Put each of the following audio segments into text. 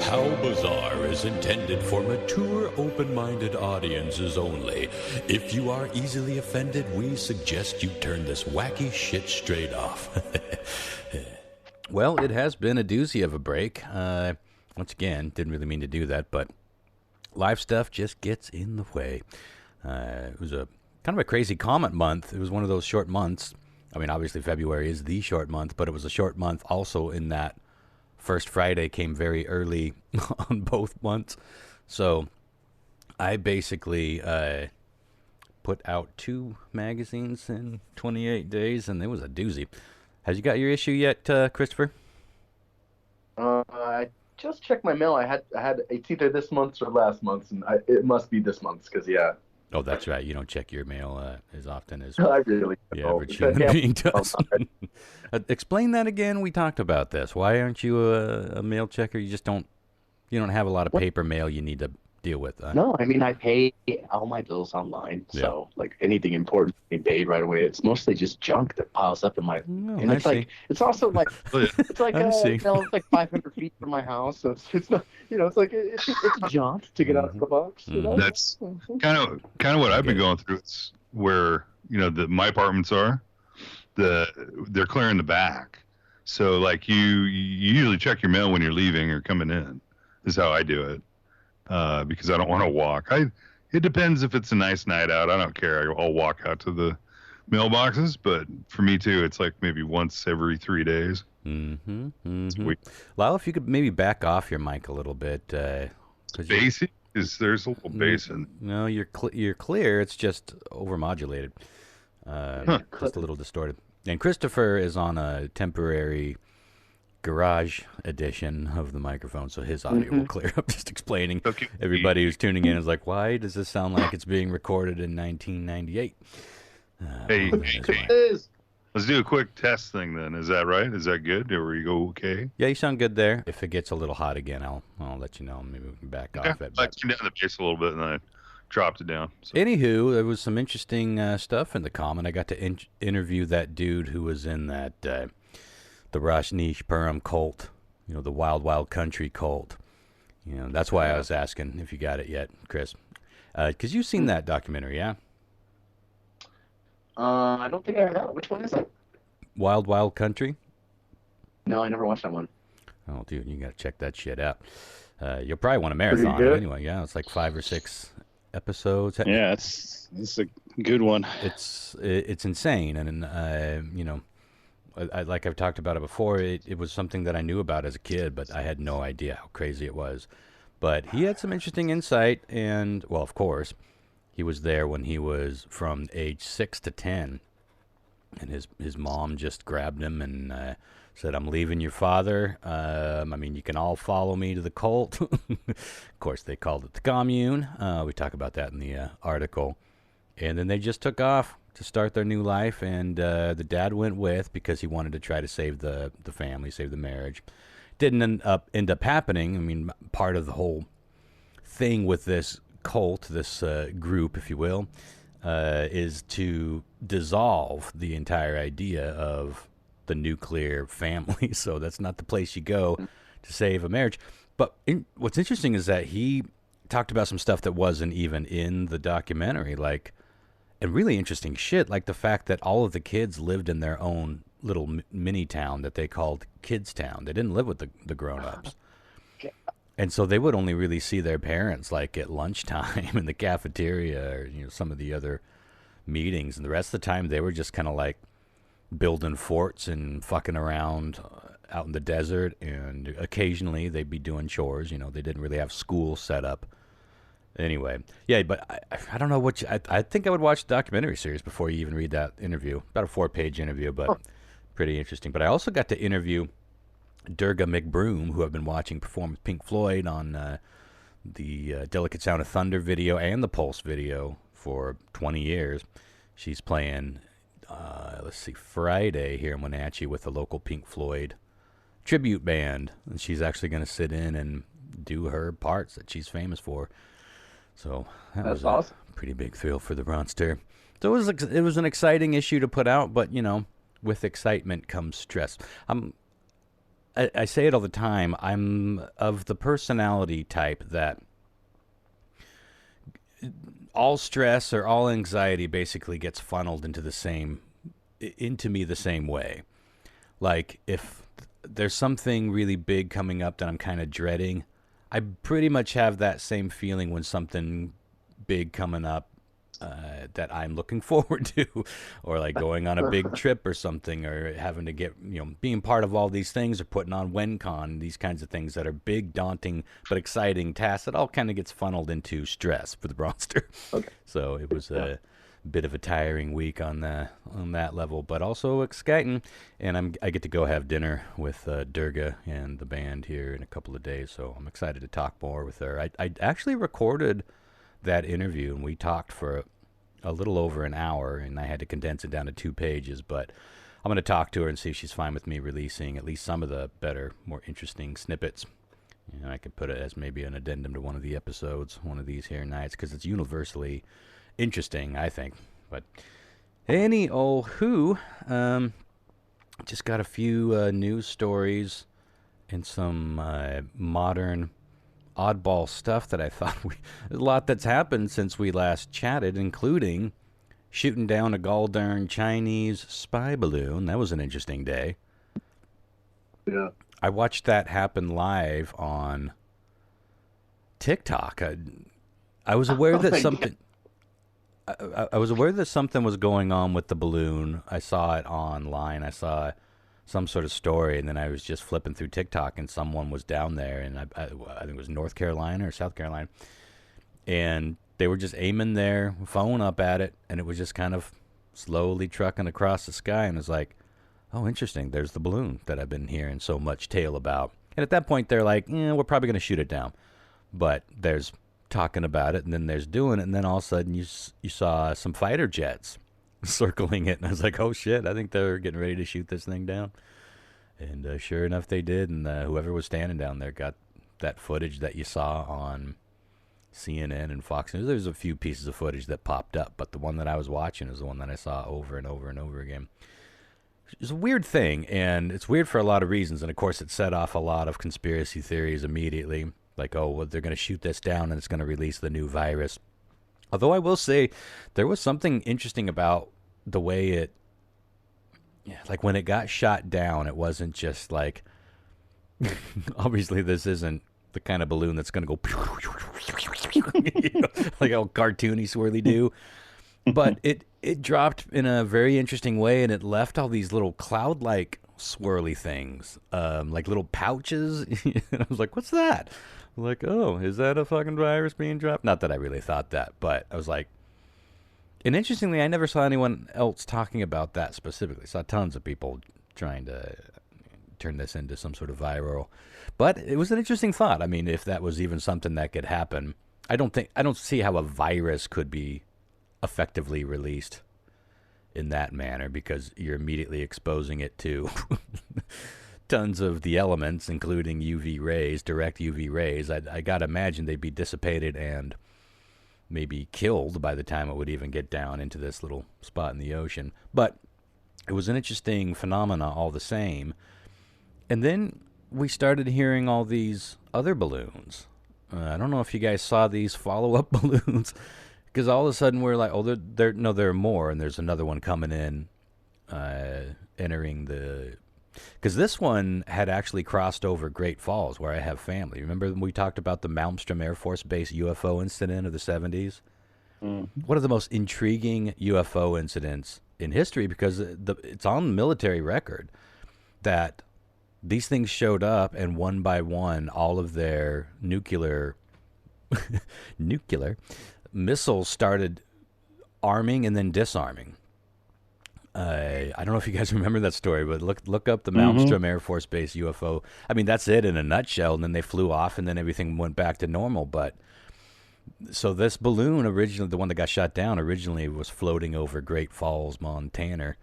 How Bizarre is intended for mature, open-minded audiences only. If you are easily offended, we suggest you turn this wacky shit straight off. Well, it has been a doozy of a break. Once again, didn't really mean to do that, but live stuff just gets in the way. It was a kind of a crazy comet month. It was one of those short months. I mean, obviously February is the short month, but it was a short month also in that first Friday came very early on both months. So I basically put out 2 magazines in 28 days, and it was a doozy. Has you got your issue yet, Christopher? I just checked my mail. I had it's either this month's or last month's, and it must be this month's because Oh, that's right. You don't check your mail as often as I really the don't. average human being does. Explain that again. We talked about this. Why aren't you a mail checker? You don't have a lot of paper mail you need to deal with. No, I mean I pay all my bills online, so like anything important being paid right away. It's mostly just junk that piles up in my. And it's like it's also like it's like it's like 500 feet from my house, so it's not it's like it's a jaunt to get out of the box. That's kind of what I've been going through. It's where my apartments are, they're clearing the back, so like you usually check your mail when you're leaving or coming in. Is how I do it. Because I don't want to walk. It depends if it's a nice night out. I don't care. I'll walk out to the mailboxes, but for me too, it's like maybe once every 3 days. Lyle, if you could maybe back off your mic a little bit. Bassy? There's a little bass in. No, you're clear. It's just overmodulated. Just a little distorted. And Christopher is on a temporary garage edition of the microphone, so his audio will clear up. Just explaining, everybody who's tuning in is like, why does this sound like it's being recorded in 1998? Hey, let's do a quick test thing then. Is that right? Is that good? Or you go okay? Yeah, you sound good there. If it gets a little hot again, I'll let you know. Maybe we can back off it. I came down the bass a little bit and then I dropped it down. So. Anywho, there was some interesting stuff in the comment. I got to interview that dude who was in that the Rajneeshpuram cult, the Wild Wild Country cult. That's why I was asking if you got it yet, Chris. Because you've seen that documentary, yeah? I don't think I have. Which one is it? Wild Wild Country? No, I never watched that one. Oh, dude, you got to check that shit out. You'll probably want a marathon it anyway. Yeah, it's like 5 or 6 episodes. Yeah, it's a good one. It's insane, and like I've talked about it before, it was something that I knew about as a kid, but I had no idea how crazy it was. But he had some interesting insight, and, well, of course, he was there when he was from age 6 to 10, and his mom just grabbed him and said, "I'm leaving your father. You can all follow me to the cult." Of course, they called it the commune. We talk about that in the article. And then they just took off to start their new life, and the dad went with because he wanted to try to save the family, save the marriage. Didn't end up happening. Part of the whole thing with this cult, this group, if you will, is to dissolve the entire idea of the nuclear family. So that's not the place you go to save a marriage. But what's interesting is that he talked about some stuff that wasn't even in the documentary, and really interesting shit, like the fact that all of the kids lived in their own little mini town that they called Kids Town. They didn't live with the grown-ups. And so they would only really see their parents like at lunchtime in the cafeteria or some of the other meetings. And the rest of the time they were just kind of like building forts and fucking around out in the desert. And occasionally they'd be doing chores. They didn't really have school set up. Anyway, yeah, but I don't know what I think I would watch the documentary series before you even read that interview. About a 4-page interview, but pretty interesting. But I also got to interview Durga McBroom, who I've been watching perform with Pink Floyd on the Delicate Sound of Thunder video and the Pulse video for 20 years. She's playing, Friday here in Wenatchee with the local Pink Floyd tribute band. And she's actually going to sit in and do her parts that she's famous for. So that's was awesome. A pretty big thrill for the Ronster. So it was an exciting issue to put out, but with excitement comes stress. I say it all the time. I'm of the personality type that all stress or all anxiety basically gets funneled into me the same way. Like if there's something really big coming up that I'm kind of dreading, I pretty much have that same feeling when something big coming up that I'm looking forward to, or like going on a big trip or something, or having to get, being part of all these things, or putting on WenCon, these kinds of things that are big, daunting, but exciting tasks. It all kind of gets funneled into stress for the Bronster. Okay. So it was a bit of a tiring week on that level, but also exciting. And I get to go have dinner with Durga and the band here in a couple of days, so I'm excited to talk more with her. I actually recorded that interview, and we talked for a little over an hour, and I had to condense it down to 2 pages, but I'm going to talk to her and see if she's fine with me releasing at least some of the better, more interesting snippets. And I could put it as maybe an addendum to one of the episodes, one of these here nights, because it's universally interesting, I think. But who just got a few news stories and some modern oddball stuff that I thought a lot that's happened since we last chatted, including shooting down a gall-darn Chinese spy balloon. That was an interesting day. Yeah. I watched that happen live on TikTok. I was aware that something... I was aware that something was going on with the balloon. I saw it online. I saw some sort of story, and then I was just flipping through TikTok, and someone was down there, and I think it was North Carolina or South Carolina, and they were just aiming their phone up at it, and it was just kind of slowly trucking across the sky, and it's like, oh, interesting, there's the balloon that I've been hearing so much tale about. And at that point, they're like, we're probably going to shoot it down. But there's talking about it, and then there's doing it, and then all of a sudden you saw some fighter jets circling it, and I was like, oh shit, I think they're getting ready to shoot this thing down. And sure enough, they did, and whoever was standing down there got that footage that you saw on CNN and Fox News. There's a few pieces of footage that popped up, but the one that I was watching is the one that I saw over and over and over again. It's a weird thing, and it's weird for a lot of reasons, and of course it set off a lot of conspiracy theories immediately, like, oh, well, they're going to shoot this down and it's going to release the new virus. Although I will say there was something interesting about the way it, like when it got shot down, it wasn't just like, obviously this isn't the kind of balloon that's going to go like all cartoony swirly do, but it dropped in a very interesting way, and it left all these little cloud-like swirly things, like little pouches. And I was like, what's that? Like, oh, is that a fucking virus being dropped? Not that I really thought that, but I was like, and interestingly, I never saw anyone else talking about that specifically. I saw tons of people trying to turn this into some sort of viral, but it was an interesting thought. I mean, if that was even something that could happen, I don't see how a virus could be effectively released in that manner, because you're immediately exposing it to tons of the elements, including UV rays, direct UV rays. I gotta imagine they'd be dissipated and maybe killed by the time it would even get down into this little spot in the ocean. But it was an interesting phenomena all the same. And then we started hearing all these other balloons. I don't know if you guys saw these follow-up balloons, because all of a sudden we're like, oh, there are more, and there's another one coming in, entering the... Because this one had actually crossed over Great Falls, where I have family. Remember we talked about the Malmstrom Air Force Base UFO incident of the 70s? Mm-hmm. One of the most intriguing UFO incidents in history, because it's on military record that these things showed up, and one by one, all of their nuclear missiles started arming and then disarming. I don't know if you guys remember that story, but look up the Malmstrom Air Force Base UFO. I mean, that's it in a nutshell, and then they flew off, and then everything went back to normal. But so this balloon, originally, the one that got shot down, originally was floating over Great Falls, Montana,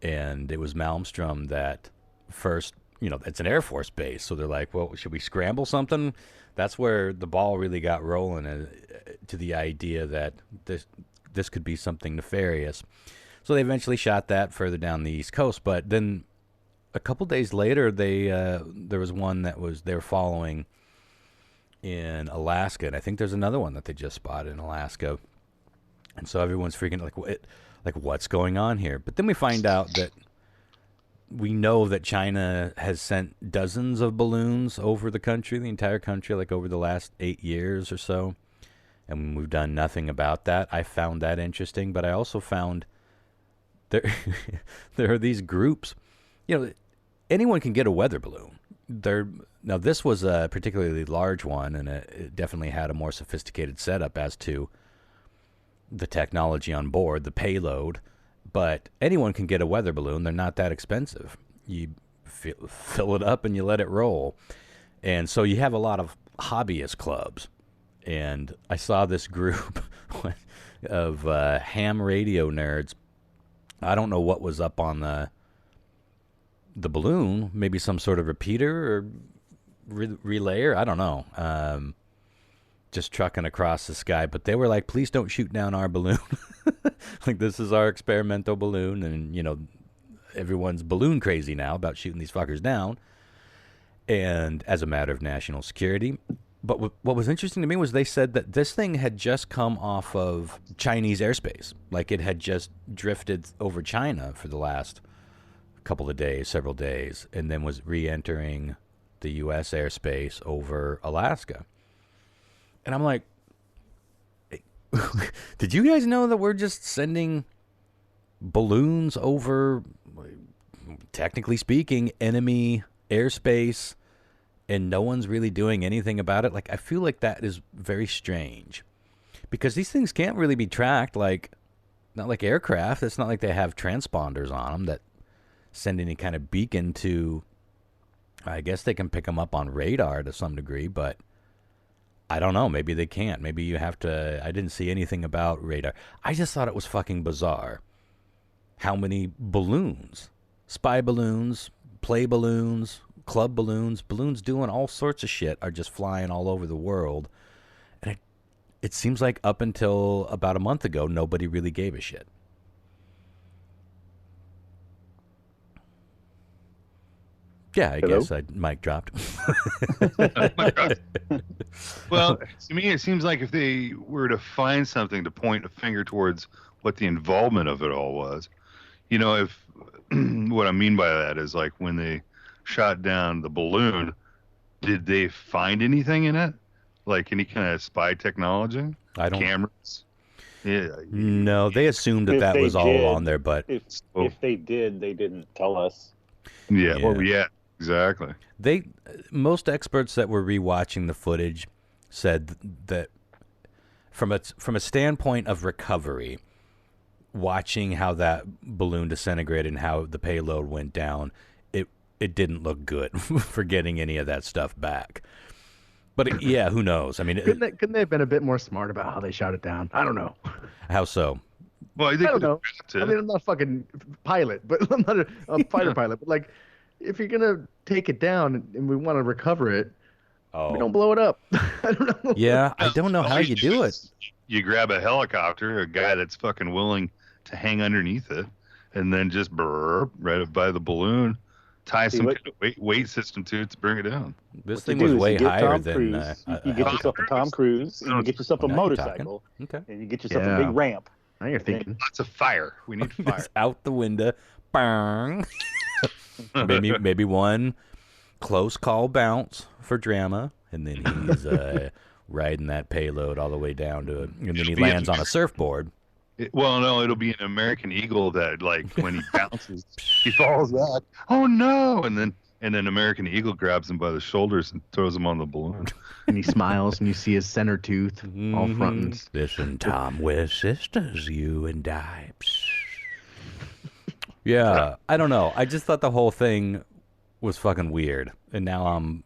and it was Malmstrom that first, it's an Air Force base, so they're like, well, should we scramble something? That's where the ball really got rolling to the idea that this could be something nefarious. So they eventually shot that further down the East Coast. But then a couple days later, there was one that they're following in Alaska, and I think there's another one that they just spotted in Alaska. And so everyone's freaking like what's going on here? But then we find out that we know that China has sent dozens of balloons over the country, the entire country, like over the last 8 years or so. And we've done nothing about that. I found that interesting, but I also found there are these groups. You know, anyone can get a weather balloon. Now this was a particularly large one, and it definitely had a more sophisticated setup as to the technology on board, the payload. But anyone can get a weather balloon. They're not that expensive. You fill it up and you let it roll. And so you have a lot of hobbyist clubs. And I saw this group of ham radio nerds. I don't know what was up on the balloon. Maybe some sort of repeater or relayer. I don't know. Just trucking across the sky. But they were like, please don't shoot down our balloon. Like, this is our experimental balloon. And, you know, everyone's balloon crazy now about shooting these fuckers down. And as a matter of national security. But what was interesting to me was they said that this thing had just come off of Chinese airspace. Like, it had just drifted over China for the last couple of days, several days, and then was re-entering the U.S. airspace over Alaska. And I'm like, did you guys know that we're just sending balloons over, technically speaking, enemy airspace, and no one's really doing anything about it? Like, I feel like that is very strange, because these things can't really be tracked, like, not like aircraft. It's not like they have transponders on them that send any kind of beacon to, I guess they can pick them up on radar to some degree, but I don't know. Maybe they can't. Maybe you have to. I didn't see anything about radar. I just thought it was fucking bizarre how many balloons, spy balloons, play balloons, club balloons, balloons doing all sorts of shit are just flying all over the world. And it seems like up until about a month ago, nobody really gave a shit. Yeah, I guess mic dropped. Well, to me, it seems like if they were to find something to point a finger towards what the involvement of it all was, you know, if what I mean by that is, like, when they shot down the balloon, did they find anything in it? Like any kind of spy technology? Cameras? Yeah. No, they assumed that was all on there, but if they did, they didn't tell us. Yeah. Well, yeah. Exactly. Most experts that were rewatching the footage said that from a standpoint of recovery, watching how that balloon disintegrated and how the payload went down, it didn't look good for getting any of that stuff back. But yeah, who knows? I mean, couldn't they have been a bit more smart about how they shot it down? I don't know. How so? Well, I don't know. I mean, I'm not a fucking pilot, but I'm not a fighter pilot. But, like, if you're gonna take it down and we want to recover it, we don't blow it up. I don't know. Yeah, I don't know how you do it. You grab a helicopter, a guy that's fucking willing to hang underneath it, and then just right up by the balloon, tie some kind of weight system to it to bring it down. This thing was way higher than you get yourself a Tom Cruise, and you get yourself a motorcycle, and you get yourself a big ramp. Now you're thinking. Lots of fire. We need fire. It's out the window. Bang. maybe one close call bounce for drama, and then he's riding that payload all the way down to it, and then he lands on a surfboard. Well, no, it'll be an American Eagle that, like, when he bounces, he falls back. Oh no! And then American Eagle grabs him by the shoulders and throws him on the balloon. And he smiles, and you see his center tooth all front. Listen, Tom, we're sisters, you and I. Yeah, I don't know. I just thought the whole thing was fucking weird, and now I'm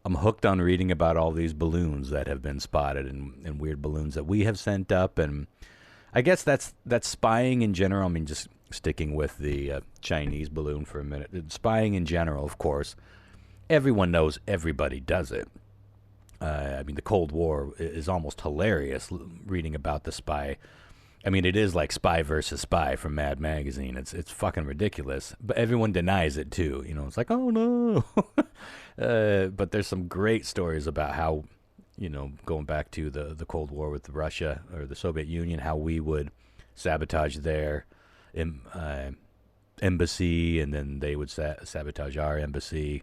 hooked on reading about all these balloons that have been spotted and weird balloons that we have sent up, and I guess that's spying in general. I mean, just sticking with the Chinese balloon for a minute. Spying in general, of course, everyone knows everybody does it. I mean, the Cold War is almost hilarious reading about the spy I mean, it is like Spy versus Spy from Mad Magazine. It's fucking ridiculous, but everyone denies it too. You know, it's like, oh no. But there's some great stories about how, you know, going back to the Cold War with Russia or the Soviet Union, how we would sabotage their embassy, and then they would sabotage our embassy.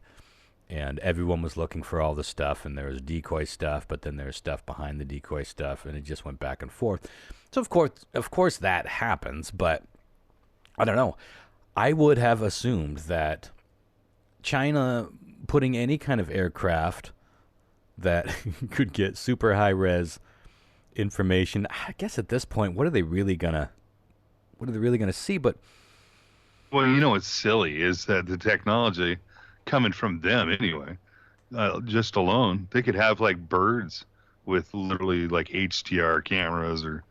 And everyone was looking for all the stuff, and there was decoy stuff, but then there was stuff behind the decoy stuff, and it just went back and forth. So of course that happens, but I don't know. I would have assumed that China putting any kind of aircraft that could get super high res information. I guess at this point, what are they really gonna see? But well, you know what's silly is that the technology coming from them anyway, just alone, they could have like birds with literally like HDR cameras or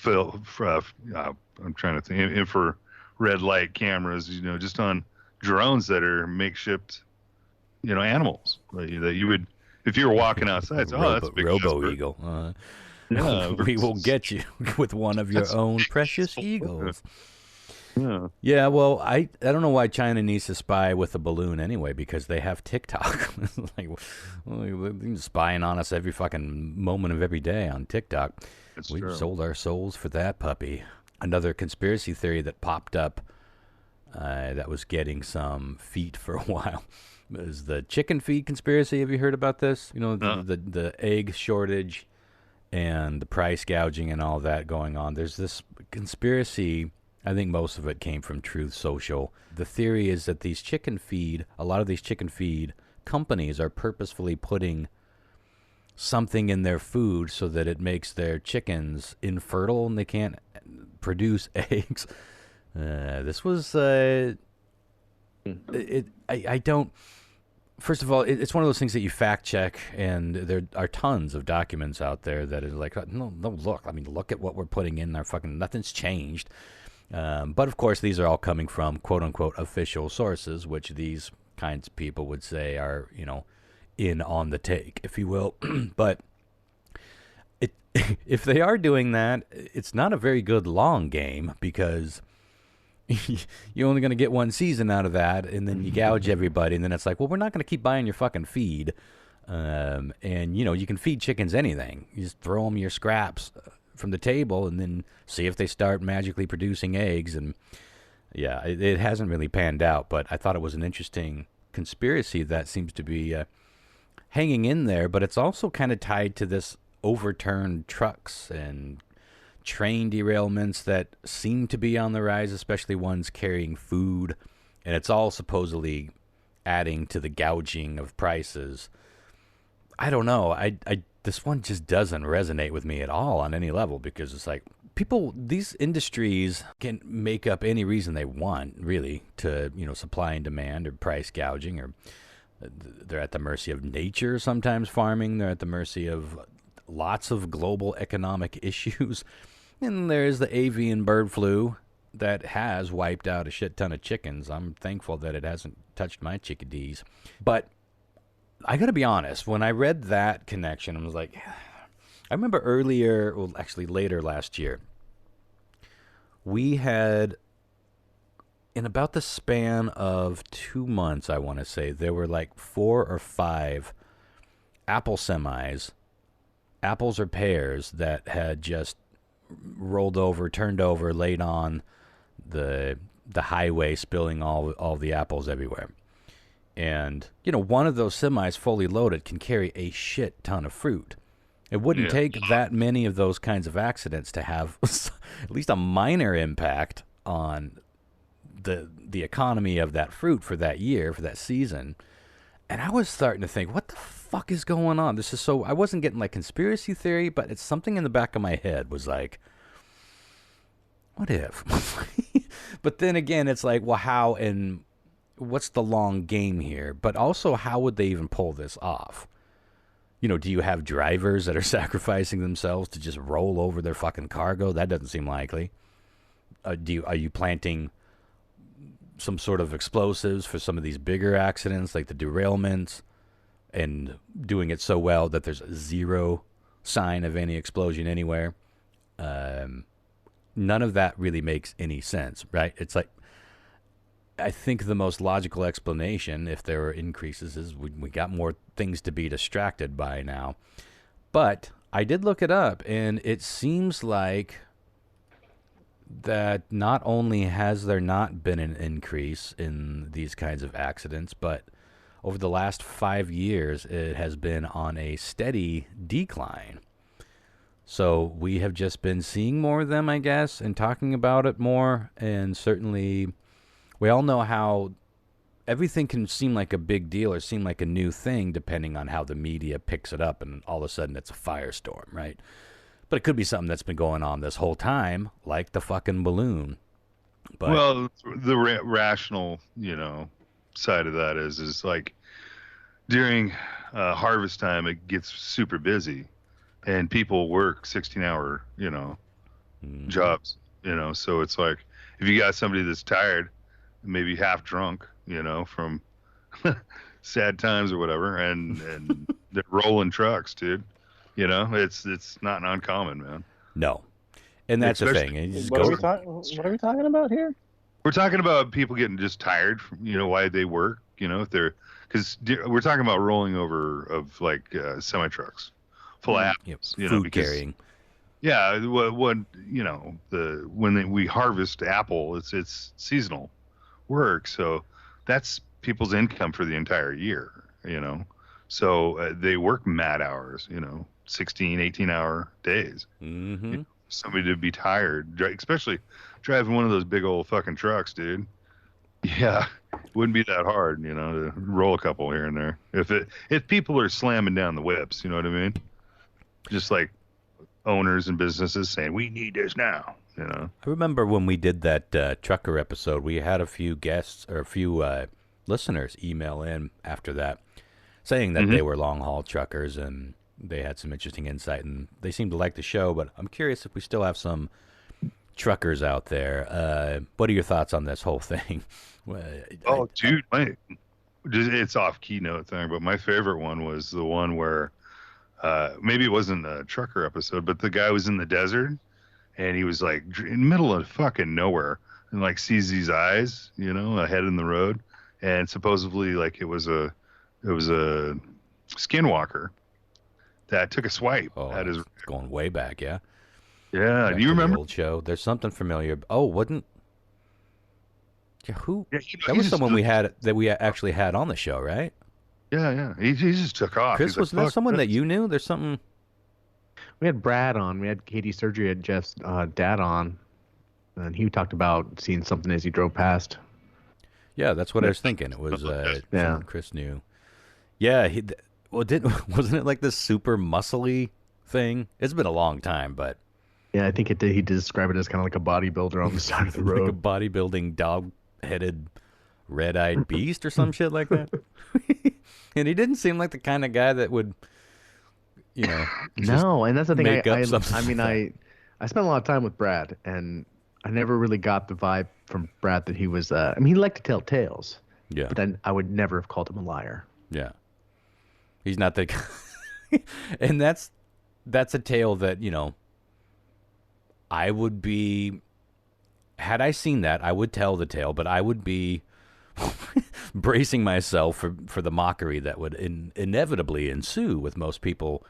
I'm trying to think, infrared light cameras, you know, just on drones that are makeshift, you know, animals that you would, if you were walking outside, so, that's a big Robo Eagle. Yeah, we will get you with one of your own precious eagles. Yeah, well, I don't know why China needs to spy with a balloon anyway, because they have TikTok. Like, they're spying on us every fucking moment of every day on TikTok. We've sold our souls for that puppy. Another conspiracy theory that popped up that was getting some feet for a while is the chicken feed conspiracy. Have you heard about this? You know, the egg shortage and the price gouging and all that going on. There's this conspiracy. I think most of it came from Truth Social. The theory is that a lot of these chicken feed companies are purposefully putting something in their food so that it makes their chickens infertile and they can't produce eggs. This was I don't. First of all, it's one of those things that you fact check, and there are tons of documents out there that is like, no, look. I mean, look at what we're putting in our fucking. Nothing's changed. But of course, these are all coming from quote unquote official sources, which these kinds of people would say are, you know, in on the take, if you will. But if they are doing that, it's not a very good long game, because you're only going to get one season out of that, and then you gouge everybody, and then it's like, well, we're not going to keep buying your fucking feed. And, you know, you can feed chickens anything. You just throw them your scraps from the table and then see if they start magically producing eggs. And, yeah, it hasn't really panned out, but I thought it was an interesting conspiracy that seems to be hanging in there, but it's also kind of tied to this overturned trucks and train derailments that seem to be on the rise, especially ones carrying food, and it's all supposedly adding to the gouging of prices. I don't know. This one just doesn't resonate with me at all on any level, because it's like these industries can make up any reason they want, really, to, you know, supply and demand or price gouging, or they're at the mercy of nature. Sometimes farming, they're at the mercy of lots of global economic issues. And there's the avian bird flu that has wiped out a shit ton of chickens. I'm thankful that it hasn't touched my chickadees. But I got to be honest, when I read that connection, I was like, I remember later last year, we had, in about the span of 2 months, I want to say, there were like 4 or 5 apple semis, apples or pears, that had just rolled over, turned over, laid on the highway, spilling all the apples everywhere. And, you know, one of those semis fully loaded can carry a shit ton of fruit. It wouldn't take that many of those kinds of accidents to have at least a minor impact on the economy of that fruit for that year, for that season. And I was starting to think, what the fuck is going on? This is so... I wasn't getting like conspiracy theory, but it's something in the back of my head was like, what if? But then again, it's like, well, how and what's the long game here? But also, how would they even pull this off? You know, do you have drivers that are sacrificing themselves to just roll over their fucking cargo? That doesn't seem likely. Are you planting some sort of explosives for some of these bigger accidents, like the derailments, and doing it so well that there's zero sign of any explosion anywhere? none of that really makes any sense, right? It's like, I think the most logical explanation, if there are increases, is we got more things to be distracted by now. But I did look it up, and it seems like that not only has there not been an increase in these kinds of accidents, but over the last 5 years, it has been on a steady decline. So we have just been seeing more of them, I guess, and talking about it more, and certainly we all know how everything can seem like a big deal or seem like a new thing depending on how the media picks it up, and all of a sudden it's a firestorm, right? But it could be something that's been going on this whole time, like the fucking balloon. But, well, the rational, side of that is like during harvest time, it gets super busy, and people work 16-hour, jobs, So it's like if you got somebody that's tired, maybe half drunk, from sad times or whatever, and they're rolling trucks, dude. It's not uncommon, man. No, and that's the thing. What are we talking about here? We're talking about people getting just tired from, why they work, if they're, because we're talking about rolling over of like semi trucks full of apples, food carrying. Yeah, when we harvest apple, it's seasonal work, so that's people's income for the entire year, So they work mad hours, 16, 18-hour days. Mm-hmm. Somebody to be tired, especially driving one of those big old fucking trucks, dude. Yeah, wouldn't be that hard, to roll a couple here and there. If people are slamming down the whips, you know what I mean? Just like owners and businesses saying, we need this now, I remember when we did that trucker episode, we had a few guests or a few listeners email in after that saying that they were long-haul truckers, and they had some interesting insight, and they seemed to like the show. But I'm curious if we still have some truckers out there. What are your thoughts on this whole thing? Dude, it's off keynote thing, but my favorite one was the one where maybe it wasn't a trucker episode, but the guy was in the desert, and he was like in the middle of fucking nowhere, and like sees these eyes, ahead in the road, and supposedly like it was a skinwalker that took a swipe at his. Going way back, yeah. Yeah, back do you remember the old show? There's something familiar. Oh, wasn't? Yeah, who? Yeah, that was someone we actually had on the show, right? Yeah. He just took off. Chris, was that someone that you knew? There's something. We had Brad on. We had Katie Surgery had Jeff's dad on, and he talked about seeing something as he drove past. Yeah, that's what I was thinking. It was someone Chris knew. Yeah, wasn't it like this super muscly thing? It's been a long time, but yeah, I think it did. He did describe it as kind of like a bodybuilder on the side of the road, like a bodybuilding dog-headed, red-eyed beast or some shit like that. And he didn't seem like the kind of guy that would, no. And that's the thing. I spent a lot of time with Brad, and I never really got the vibe from Brad that he was. He liked to tell tales. Yeah. But then I would never have called him a liar. Yeah. He's not the guy. And that's a tale that, I would be, had I seen that, I would tell the tale, but I would be bracing myself for the mockery that would inevitably ensue with most people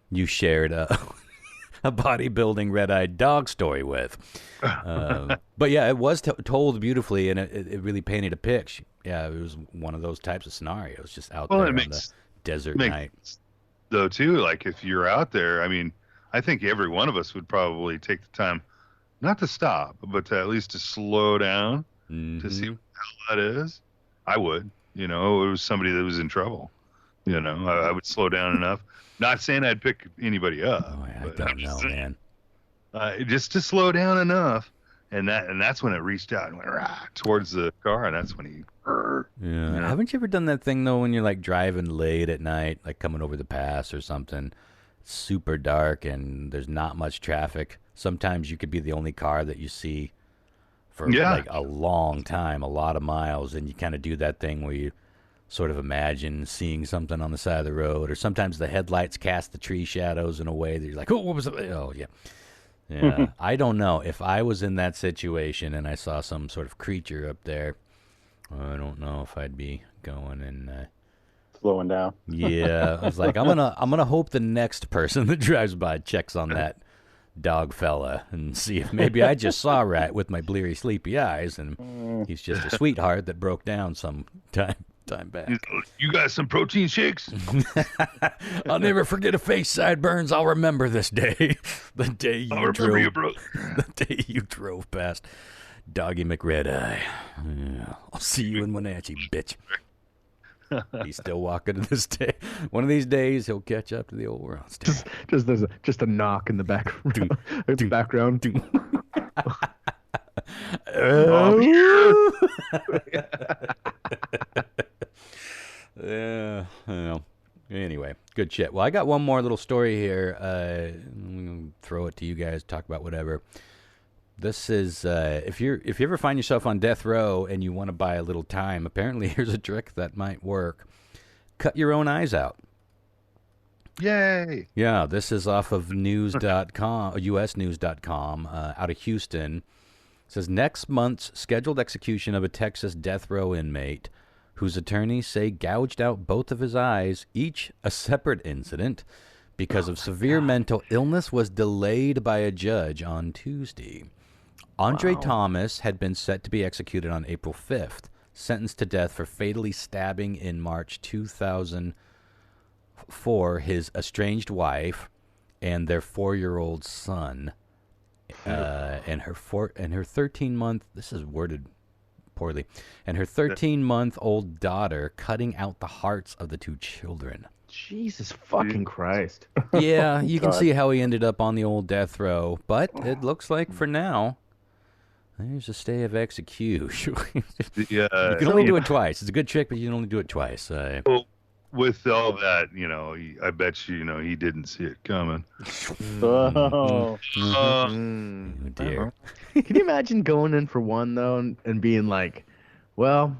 you shared a bodybuilding red-eyed dog story with. But yeah, it was told beautifully, and it really painted a picture. Yeah, it was one of those types of scenarios, just out there on the desert night. Though, too, like if you're out there, I think every one of us would probably take the time not to stop, but to at least to slow down to see what the hell that is. I would, it was somebody that was in trouble. I would slow down enough. Not saying I'd pick anybody up. Oh, I don't know, man. Just to slow down enough, and that's when it reached out and went towards the car, and that's when he. Yeah. Haven't you ever done that thing though when you're like driving late at night, like coming over the pass or something? It's super dark and there's not much traffic. Sometimes you could be the only car that you see for like a long time, a lot of miles, and you kind of do that thing where you sort of imagine seeing something on the side of the road, or sometimes the headlights cast the tree shadows in a way that you're like, oh, what was it? Oh, yeah. Yeah, I don't know. If I was in that situation and I saw some sort of creature up there, I don't know if I'd be going and slowing down. Yeah, I was like, I'm gonna hope the next person that drives by checks on that dog fella and see if maybe I just saw right with my bleary, sleepy eyes, and he's just a sweetheart that broke down some time back. You got some protein shakes? I'll never forget a face sideburns. I'll remember this day. The day you drove past Doggy McRedeye. Yeah, I'll see you in Wenatchee, bitch. He's still walking to this day. One of these days, he'll catch up to the old Ronstadt. There's a knock in the background. Yeah. Well, anyway, good shit. Well, I got one more little story here. I'm gonna throw it to you guys. Talk about whatever. This is if you ever find yourself on death row and you want to buy a little time, apparently here's a trick that might work. Cut your own eyes out. Yay! Yeah, this is off of news.com, usnews.com, out of Houston. It says next month's scheduled execution of a Texas death row inmate whose attorneys say gouged out both of his eyes, each a separate incident, because of severe mental illness was delayed by a judge on Tuesday. Andre Thomas had been set to be executed on April 5th, sentenced to death for fatally stabbing in March 2004 his estranged wife and their 4-year-old son, and her 13-month. This is worded poorly, and her 13-month-old daughter, cutting out the hearts of the two children. Jesus fucking Christ. Yeah, you can see how he ended up on the old death row, but it looks like for now, there's a stay of execution. You can only do it twice. It's a good trick, but you can only do it twice. Well, with all that, I bet you, he didn't see it coming. Oh. Oh, dear. Can you imagine going in for one, though, and being like, well...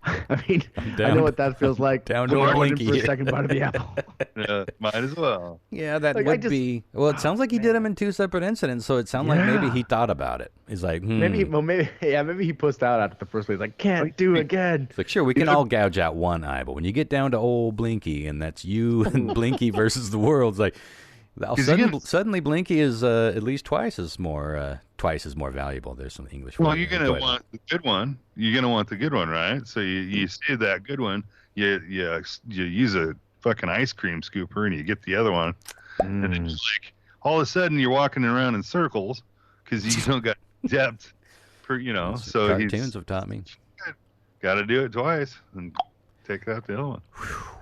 I mean, I know what that feels like. Down to a blinky. For a second bite of the apple. Yeah, might as well. Yeah, that would be. Well, it sounds like he did them in 2 separate incidents, so it sounds like maybe he thought about it. He's like, maybe he pussed out after the first one. He's like, can't do it again. It's like, sure, we can all gouge out one eye, but when you get down to old Blinky, and that's you and Blinky versus the world, it's like, suddenly Blinky is at least twice as more valuable. There's some English. Well, you're gonna want the good one. You're gonna want the good one, right? So you save that good one. You use a fucking ice cream scooper, and you get the other one, and then just like all of a sudden you're walking around in circles because you don't got depth, So cartoons have taught me. Got to do it twice and take out the other one.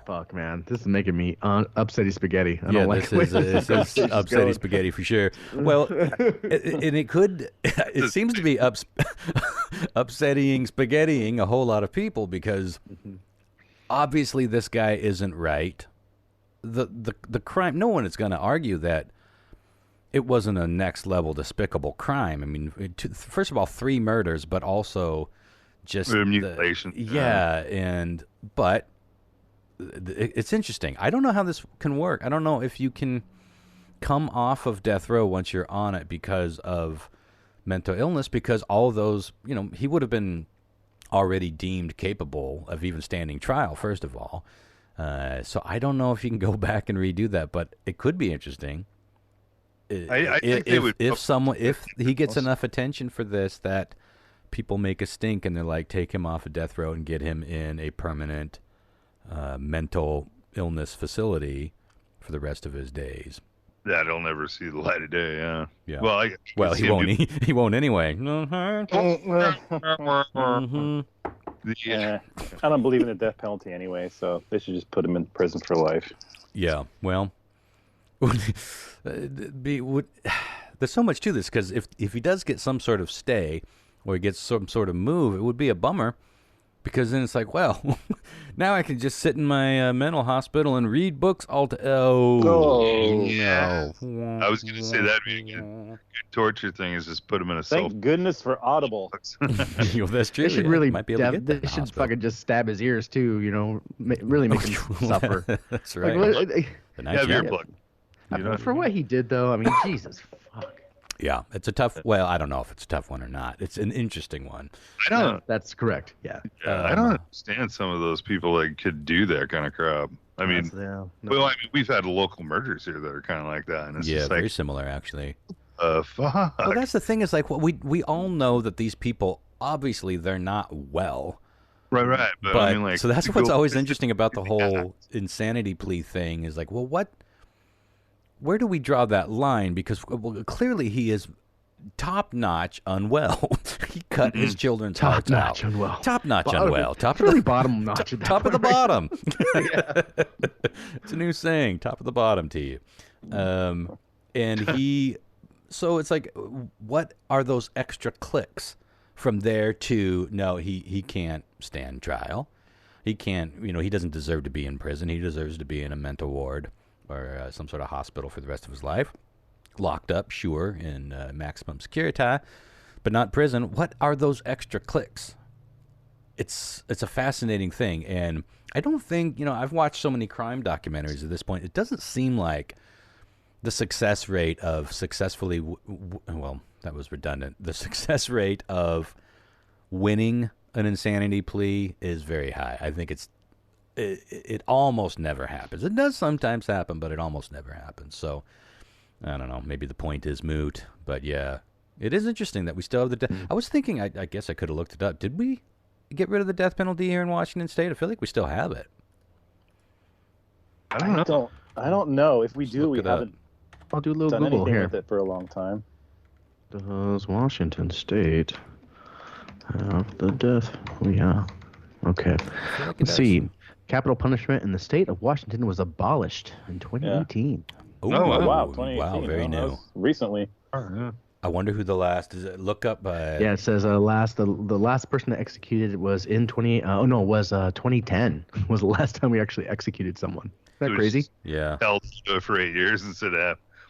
Fuck, man, this is making me upsetty spaghetti. I don't like this is upsetty spaghetti for sure. Well, and it seems to be upsetting spaghettiing a whole lot of people because obviously this guy isn't right. The crime, no one is going to argue that it wasn't a next level despicable crime. I mean, first of all, 3 murders, but also just mutilation. But it's interesting. I don't know how this can work. I don't know if you can come off of death row once you're on it because of mental illness, because all of those, he would have been already deemed capable of even standing trial, first of all. So I don't know if you can go back and redo that, but it could be interesting. I think if he gets enough attention for this that people make a stink and they're like, take him off of death row and get him in a permanent mental illness facility for the rest of his days. That'll never see the light of day. Yeah. Well, he won't. He won't anyway. Yeah. I don't believe in the death penalty anyway, so they should just put him in prison for life. Yeah. Well, there's so much to this because if he does get some sort of stay or he gets some sort of move, it would be a bummer. Because then it's like, well, now I can just sit in my mental hospital and read books all to... no. I was going to say that'd be a good torture thing is just put him in a cell. Thank goodness for Audible. That's true. They should really might be able to get that. They should fucking just stab his ears too, really make him suffer. That's right. Like, earplug. for what he did though, I mean, Jesus fuck. Yeah, it's a tough. Well, I don't know if it's a tough one or not. It's an interesting one. I don't. That's correct. Yeah. I don't understand some of those people that could do that kind of crap. I mean, we've had local murders here that are kind of like that, and it's just very similar actually. Fuck. Well, that's the thing is like we all know that these people obviously they're not well. Right. But I mean, like, so that's what's always interesting about the whole insanity plea thing is like, well, where do we draw that line? Because clearly he is top-notch unwell. He cut his children's hearts out. Top-notch unwell. Bottom notch. Top of the bottom. It's a new saying. Top of the bottom to you. And so it's like, what are those extra clicks from there to, no, he can't stand trial. He can't, he doesn't deserve to be in prison. He deserves to be in a mental ward or some sort of hospital for the rest of his life. Locked up, sure, in maximum security, but not prison. What are those extra clicks? It's a fascinating thing, and I don't think, I've watched so many crime documentaries at this point. It doesn't seem like the success rate of successfully, well, that was redundant. The success rate of winning an insanity plea is very high. I think it almost never happens. It does sometimes happen, but it almost never happens. So, I don't know. Maybe the point is moot, but yeah, it is interesting that we still have the I was thinking, I guess I could have looked it up. Did we get rid of the death penalty here in Washington State? I feel like we still have it. I don't know. If we do, we haven't. I'll do a little done Google anything here. with it for a long time. Does Washington State have the death? Oh, yeah. Okay. Like Let's see. Capital punishment in the state of Washington was abolished in 2018. Yeah. Wow, 2018. Wow, very new. Recently. I wonder who the last is. Look up. Yeah, it says the last person that executed was in 2010 was the last time we actually executed someone. Isn't that crazy? Yeah. Held for 8 years and said,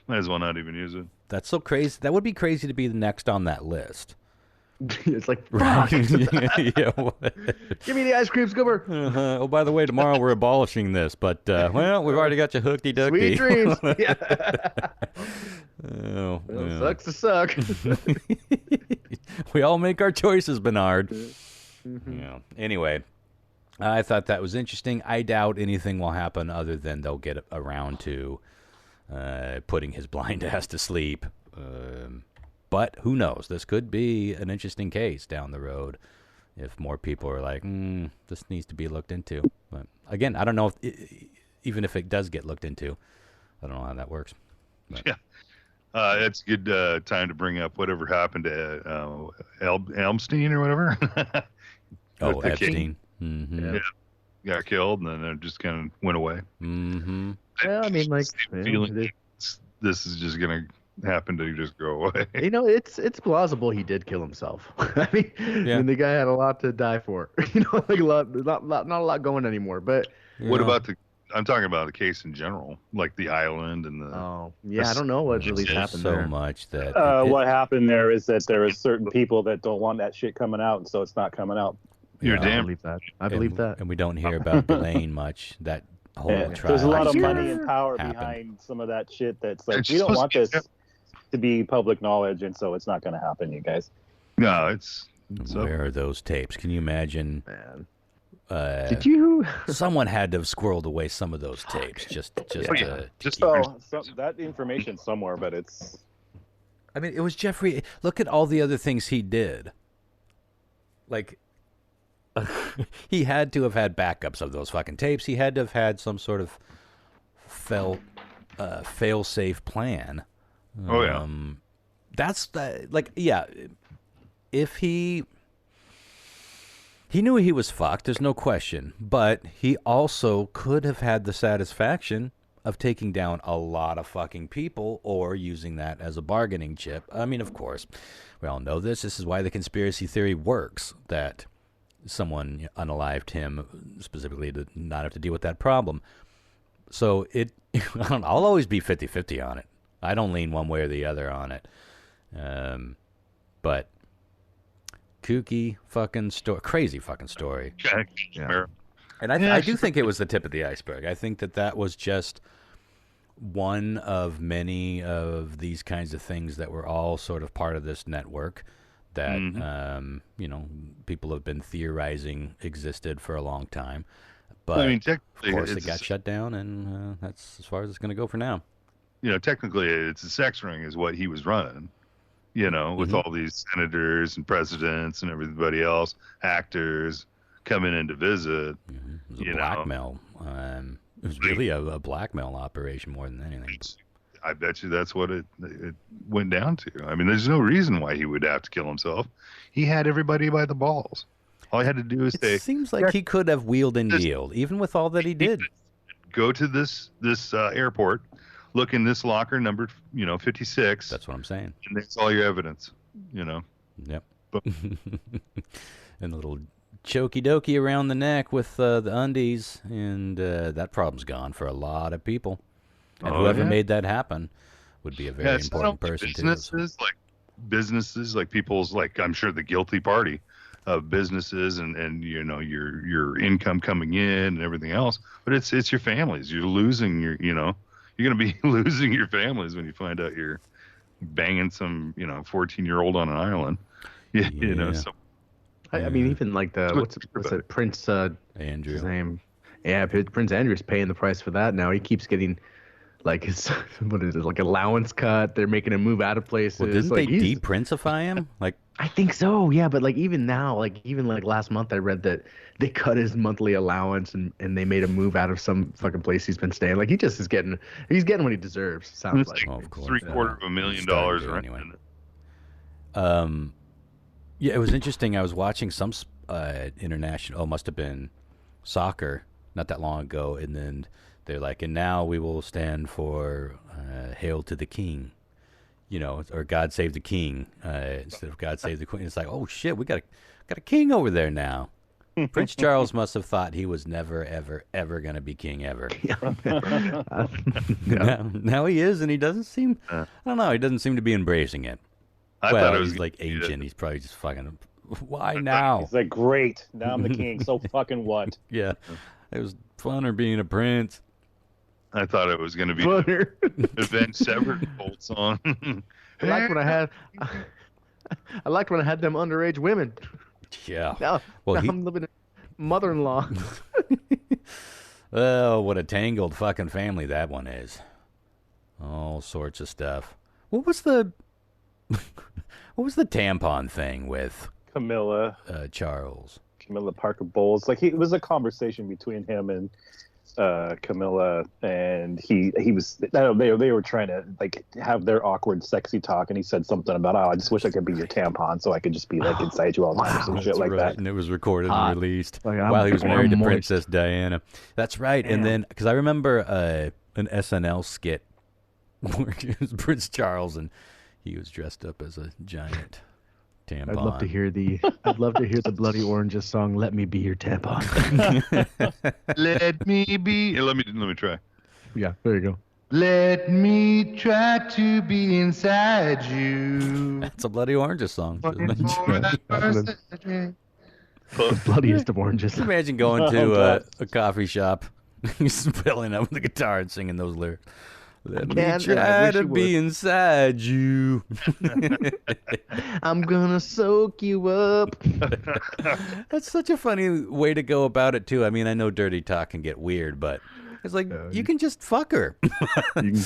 might as well not even use it. That's so crazy. That would be crazy to be the next on that list. It's like, right. Give me the ice cream scooper. Oh, by the way, tomorrow we're abolishing this, but well, we've already got you hookedy ducky. Sweet dreams. Yeah. Sucks to suck. We all make our choices, Bernard. Yeah. Anyway, I thought that was interesting. I doubt anything will happen other than they'll get around to putting his blind ass to sleep. But who knows? This could be an interesting case down the road if more people are like, this needs to be looked into. But again, I don't know even if it does get looked into. I don't know how that works. But. Yeah. It's a good time to bring up whatever happened to Elmstein or whatever. Epstein. Mm-hmm. Yeah. Got killed, and then it just kind of went away. Mm-hmm. Yeah, I mean, like, this is just going to happen to just go away. It's plausible he did kill himself. I mean, the guy had a lot to die for. Like not a lot going anymore. But what about I'm talking about the case in general, like the island and the. Oh, yeah, I don't know what really happened so there. Much that what happened there is that there is certain people that don't want that shit coming out, and so it's not coming out. You're damn. I believe that. I believe that. And we don't hear about Delane much. That whole trial. There's a lot of money and power behind some of that shit. That's like we don't want this to be public knowledge, and so it's not going to happen, you guys. No, it's. Where are those tapes? Can you imagine? Man. Did you? Someone had to have squirreled away some of those tapes. That information somewhere, but it's. I mean, it was Jeffrey. Look at all the other things he did. Like, he had to have had backups of those fucking tapes. He had to have had some sort of fail-safe plan. Oh yeah. That's if he knew he was fucked, there's no question, but he also could have had the satisfaction of taking down a lot of fucking people or using that as a bargaining chip. I mean, of course, we all know this. This is why the conspiracy theory works, that someone unalived him specifically to not have to deal with that problem. So I'll always be 50-50 on it. I don't lean one way or the other on it. But kooky fucking story, crazy fucking story. Yeah. And I do think it was the tip of the iceberg. I think that was just one of many of these kinds of things that were all sort of part of this network that, you know, people have been theorizing existed for a long time. But, I mean, of course, it got shut down, and that's as far as it's going to go for now. You know, technically, it's a sex ring is what he was running, you know, with all these senators and presidents and everybody else, actors coming in to visit. It was a blackmail. It was really a blackmail operation more than anything. I bet you that's what it went down to. I mean, there's no reason why he would have to kill himself. He had everybody by the balls. All he had to do is say. It seems like he could have wheeled and dealed, even with all that he did. Go to this airport, look in this locker number, 56. That's what I'm saying. And that's all your evidence, Yep. And a little chokey dokey around the neck with the undies, and that problem's gone for a lot of people. And whoever made that happen would be a very important person businesses, like people's, like, I'm sure the guilty party of businesses and your income coming in and everything else, but it's your families. You're losing you're going to be losing your families when you find out you're banging some 14-year-old on an island. So I mean, even like what's it, Prince Andrew, his name, Prince Andrew's paying the price for that now. He keeps getting like his like allowance cut. They're making him move out of places. Well, didn't they de-Princify him? Like, I think so, yeah. But like even now, like even like last month, I read that they cut his monthly allowance and they made him move out of some fucking place he's been staying. Like he just is getting what he deserves. Sounds like of course, $750,000 rent. Anyway. Yeah, it was interesting. I was watching some international. Oh, must have been soccer not that long ago, and then they're like, and now we will stand for "Hail to the King," or "God Save the King" instead of "God Save the Queen." It's like, oh shit, we got a king over there now. Prince Charles must have thought he was never, ever, ever going to be king ever. Now he is, and he doesn't seem. I don't know. He doesn't seem to be embracing it. I thought it was he's like ancient. He's probably just fucking. Why now? He's like, great. Now I'm the king. So fucking what? Yeah, it was funner being a prince. I thought it was going to be Avenged Sevenfold song. I liked when I had them underage women. Yeah. Now I'm living in mother-in-law. Oh, what a tangled fucking family that one is. All sorts of stuff. What was the tampon thing with Camilla Charles? Camilla Parker Bowles. Like it was a conversation between him and Camilla, and he was. They were trying to like have their awkward, sexy talk, and he said something about, "Oh, I just wish I could be your tampon, so I could just be like inside you all the time," or some shit like that. And it was recorded and released while he was married to Princess Diana. That's right. Damn. And then because I remember an SNL skit where it was Prince Charles and he was dressed up as a giant tampon. I'd love to hear the Bloody Oranges song, "Let Me Be Your Tampon." Let me be. Let me try. Yeah, there you go. Let me try to be inside you. That's a Bloody Oranges song. The bloodiest of oranges. Imagine going to a coffee shop, spilling up the guitar and singing those lyrics. Let me try to be inside you. I'm gonna soak you up. That's such a funny way to go about it, too. I mean, I know dirty talk can get weird, but it's like, you can just fuck her.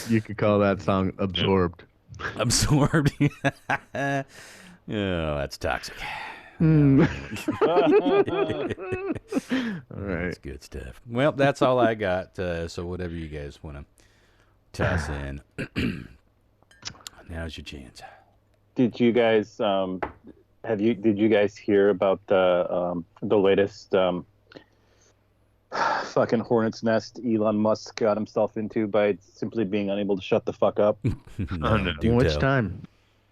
you could call that song Absorbed. Absorbed? Oh, that's toxic. All right. That's good stuff. Well, that's all I got. So whatever you guys want to toss in. Now's your chance. Did you guys did you guys hear about the latest fucking hornet's nest Elon Musk got himself into by simply being unable to shut the fuck up? No. Which time?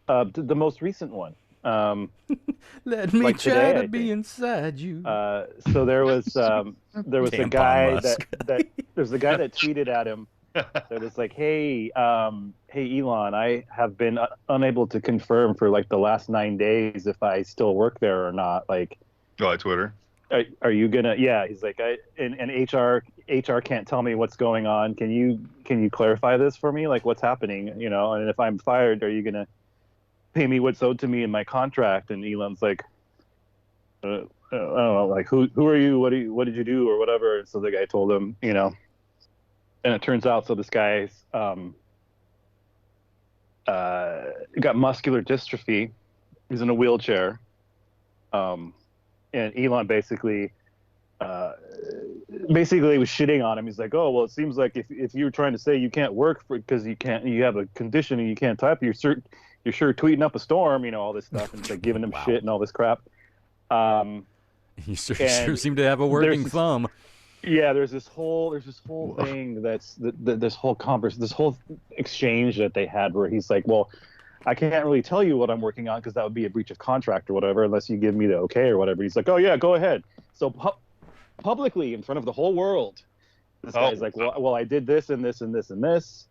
The most recent one. Let me like try today, to be inside you. So there was a guy there's a guy that tweeted at him. So it's like, hey Elon, I have been unable to confirm for like the last 9 days if I still work there or not. Like, at Twitter. are you gonna? Yeah, he's like, and HR can't tell me what's going on. Can you clarify this for me? Like, what's happening? You know, and if I'm fired, are you gonna pay me what's owed to me in my contract? And Elon's like, I don't know, like who are you? What did you do or whatever? And so the guy told him, you know, and it turns out so this guy's got muscular dystrophy. He's in a wheelchair, and Elon basically was shitting on him. He's like, oh well, it seems like if you were trying to say you can't work because you have a condition and you can't type, you're sure tweeting up a storm, you know, all this stuff, and it's like giving him shit and all this crap. You sure seem to have a working thumb. Yeah, there's this whole thing this whole exchange that they had where he's like, well, I can't really tell you what I'm working on because that would be a breach of contract or whatever unless you give me the okay or whatever. He's like, oh yeah, go ahead. So publicly in front of the whole world, this guy's like, well, I did this and this and this and this.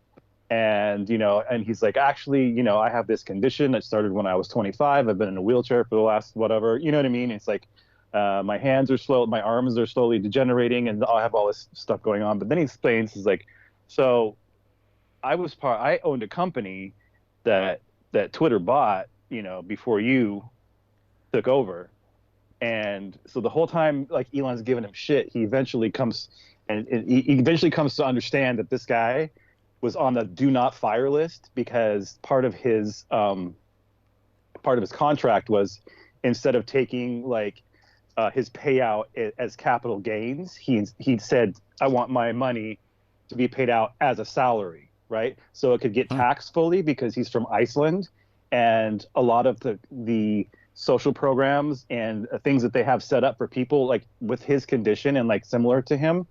And, you know, and he's like, actually, you know, I have this condition that started when I was 25. I've been in a wheelchair for the last whatever, you know what I mean? It's like, my hands are slow, my arms are slowly degenerating, and I have all this stuff going on. But then he explains, he's like, so I owned a company that Twitter bought, you know, before you took over. And so the whole time, like, Elon's giving him shit, he eventually comes to understand that this guy was on the do not fire list because part of his contract was, instead of taking like his payout as capital gains, he said, I want my money to be paid out as a salary, right? So it could get taxed fully because he's from Iceland, and a lot of the social programs and things that they have set up for people like with his condition and like similar to him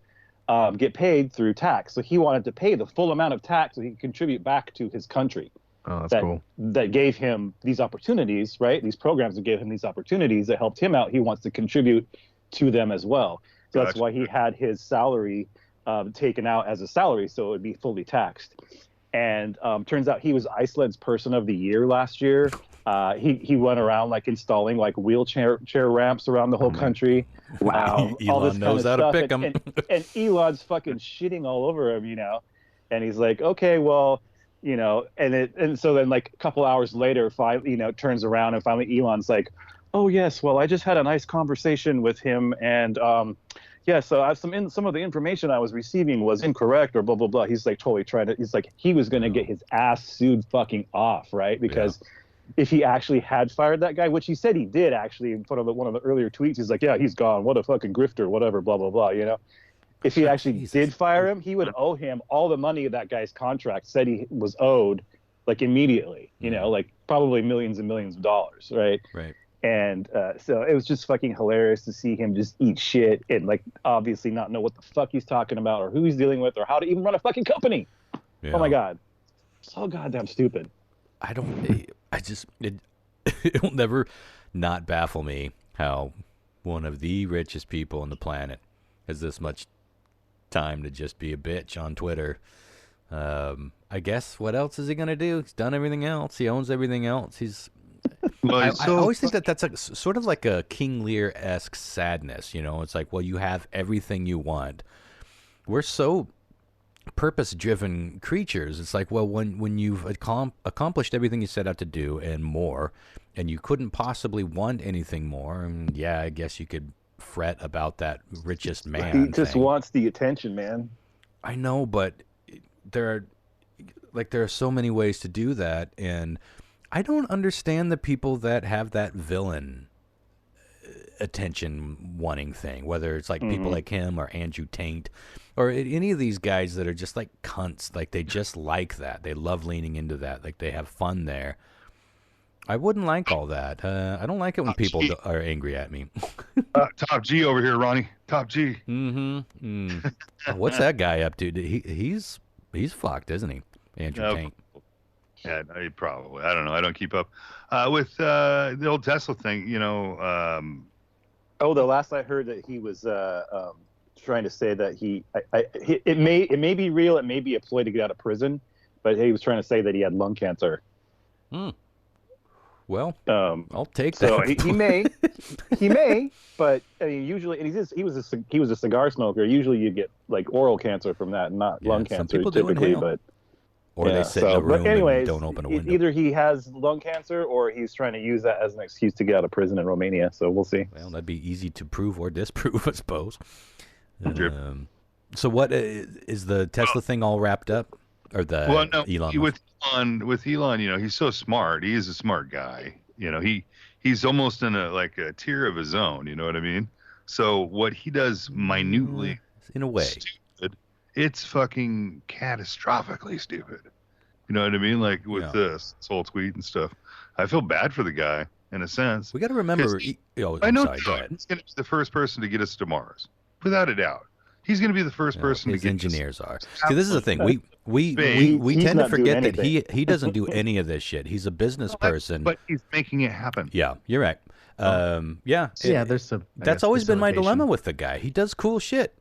get paid through tax. So he wanted to pay the full amount of tax so he could contribute back to his country. Oh, that's cool. That gave him these opportunities, right? These programs that gave him these opportunities that helped him out. He wants to contribute to them as well. So that's why he had his salary taken out as a salary, so it would be fully taxed. And turns out he was Iceland's Person of the Year last year. He went around like installing like wheelchair ramps around the whole country. Wow, all Elon this knows how to pick them. And Elon's fucking shitting all over him, you know. And he's like, okay, well, you know, and so then like a couple hours later, finally, you know, turns around and finally Elon's like, oh yes, well, I just had a nice conversation with him, and yeah, so some of the information I was receiving was incorrect or blah blah blah. He's like totally trying to. He's like he was gonna get his ass sued fucking off, right? Because if he actually had fired that guy, which he said he did actually in front of one of the earlier tweets, he's like, yeah, he's gone. What a fucking grifter, whatever, blah blah blah. You know, if he actually did fire him, he would owe him all the money that guy's contract said he was owed, like immediately. You know, like probably millions and millions of dollars, right? Right. And so it was just fucking hilarious to see him just eat shit and like obviously not know what the fuck he's talking about or who he's dealing with or how to even run a fucking company. Yeah. Oh my God. So goddamn stupid. It'll never not baffle me how one of the richest people on the planet has this much time to just be a bitch on Twitter. I guess what else is he going to do? He's done everything else. He owns everything else. I always think that's like sort of like a King Lear-esque sadness, you know? It's like, well, you have everything you want. We're so purpose-driven creatures. It's like, well, when you've accomplished everything you set out to do and more, and you couldn't possibly want anything more, and yeah, I guess you could fret about that richest man. He just wants the attention, man. I know, but there are so many ways to do that, and I don't understand the people that have that villain attention wanting thing, whether it's like people like him or Andrew Tate or any of these guys that are just like cunts. Like they just like that. They love leaning into that. Like they have fun there. I wouldn't like all that. I don't like it when people are angry at me. Top G over here, Ronnie. Top G. What's that guy up to? He's fucked, isn't he? Andrew Tate. Yeah, probably. I don't know. I don't keep up with the old Tesla thing. You know. The last I heard that he was trying to say that it may be real. It may be a ploy to get out of prison, but he was trying to say that he had lung cancer. Well, I'll take that. So he may, but I mean, usually, and he was a cigar smoker. Usually, you get like oral cancer from that, not lung cancer some people typically. do inhale. Or they sit in a room and don't open a window. Either he has lung cancer or he's trying to use that as an excuse to get out of prison in Romania. So we'll see. Well, that'd be easy to prove or disprove, I suppose. So what is the Tesla thing all wrapped up? Or the Elon? With Elon, you know, he's so smart. He is a smart guy. You know, he's almost in a tier of his own. You know what I mean? So what he does minutely, in a way, stupid, it's fucking catastrophically stupid. You know what I mean? Like with this whole tweet and stuff. I feel bad for the guy in a sense. We got to remember. I know sorry, go ahead. He's going to be the first person to get us to Mars, without a doubt. He's going to be the first person to get engineers are. See, this is the thing. We tend to forget that he doesn't do any of this shit. He's a business person. But he's making it happen. Yeah, you're right. There's some. That's always been my dilemma with the guy. He does cool shit.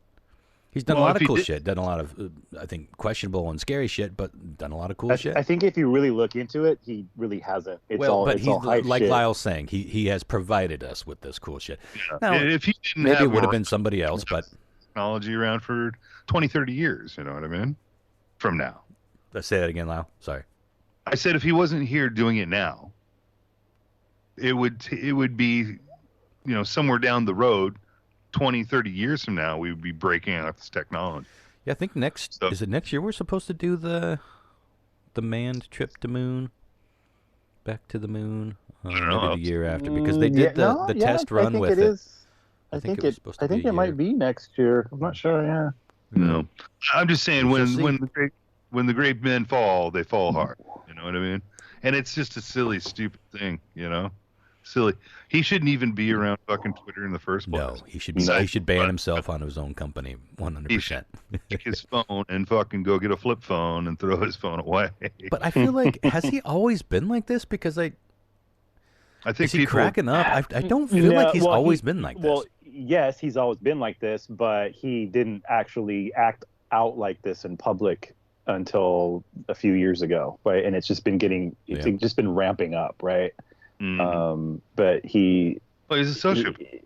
He's done a lot of cool shit. Done a lot of, I think, questionable and scary shit, but done a lot of cool shit. I think if you really look into it, he really hasn't. But he's like shit. Lyle's saying, he has provided us with this cool shit. Yeah. Now, if he didn't maybe it would have been somebody else, but technology around for 20, 30 years. You know what I mean? From now. Let's say that again, Lyle. Sorry. I said if he wasn't here doing it now, it would be, somewhere down the road, 20, 30 years from now, we would be breaking out this technology. Yeah, I think is it next year we're supposed to do the manned trip to moon? Back to the moon? Maybe the year after, because they did the test run with it. I think it might be next year. I'm not sure. Yeah. No, I'm just saying when the great men fall, they fall hard. You know what I mean? And it's just a silly, stupid thing. Silly. He shouldn't even be around fucking Twitter in the first place. No, he should ban himself on his own company 100%. He should take his phone and fucking go get a flip phone and throw his phone away. But I feel like, has he always been like this? Because I think is he cracking up? I don't feel like he's always been like this. Well, yes, he's always been like this, but he didn't actually act out like this in public until a few years ago, right? And it's just been just been ramping up, right? Mm. But he's a sociopath.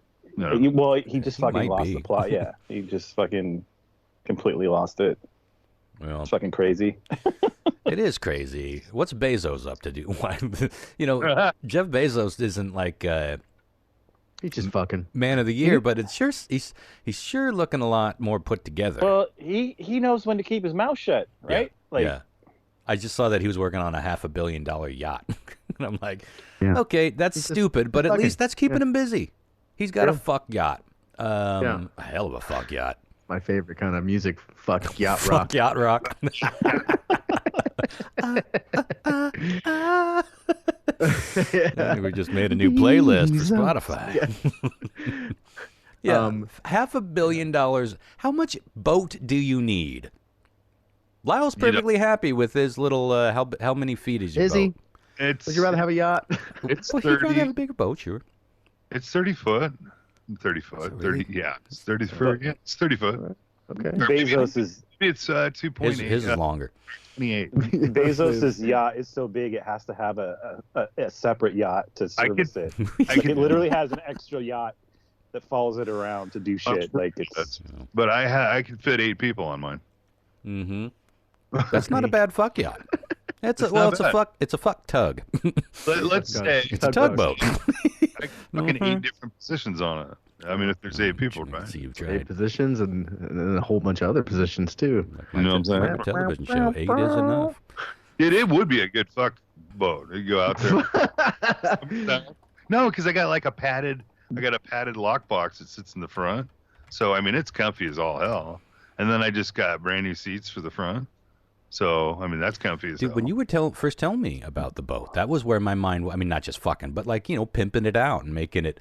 He just fucking lost the plot. Yeah, he just fucking completely lost it. Well, it's fucking crazy. It is crazy. What's Bezos up to do? Jeff Bezos isn't like he's just fucking man of the year, but it's sure he's sure looking a lot more put together. Well, he knows when to keep his mouth shut, right? Yeah. I just saw that he was working on a $500 million yacht. And I'm like, okay, that's stupid, but at least that's keeping him busy. He's got a fuck yacht. A hell of a fuck yacht. My favorite kind of music, fuck yacht rock. Fuck yacht rock. We just made a new playlist for Spotify. $500 million. How much boat do you need? Lyle's perfectly happy with his little. How many feet is your boat? Would you rather have a yacht? It's well, 30. He'd rather have a bigger boat, sure. It's 30 foot. 30 foot. Really? 30. Yeah, it's 30 foot. Yeah, it's 30 foot. Okay. Bezos is. It's 2.8. His is longer. 28. Bezos's yacht is so big it has to have a separate yacht to service it. It literally has an extra yacht that follows it around to do shit. But I could fit 8 people on mine. Mm-hmm. That's not a bad fuck yacht. It's a fuck tug. Let's say it's a tugboat. I fucking 8 different positions on it. I mean, if there's 8 people, right? So you've 8 positions and a whole bunch of other positions too. You know what I'm saying? Television show 8 is enough. It would be a good fuck boat. You go out there. No, because I got a padded lockbox that sits in the front. So I mean, it's comfy as all hell. And then I just got brand new seats for the front. So, I mean, that's comfy as hell. When you were first telling me about the boat, that was where my mind, I mean, not just fucking, but pimping it out and making it,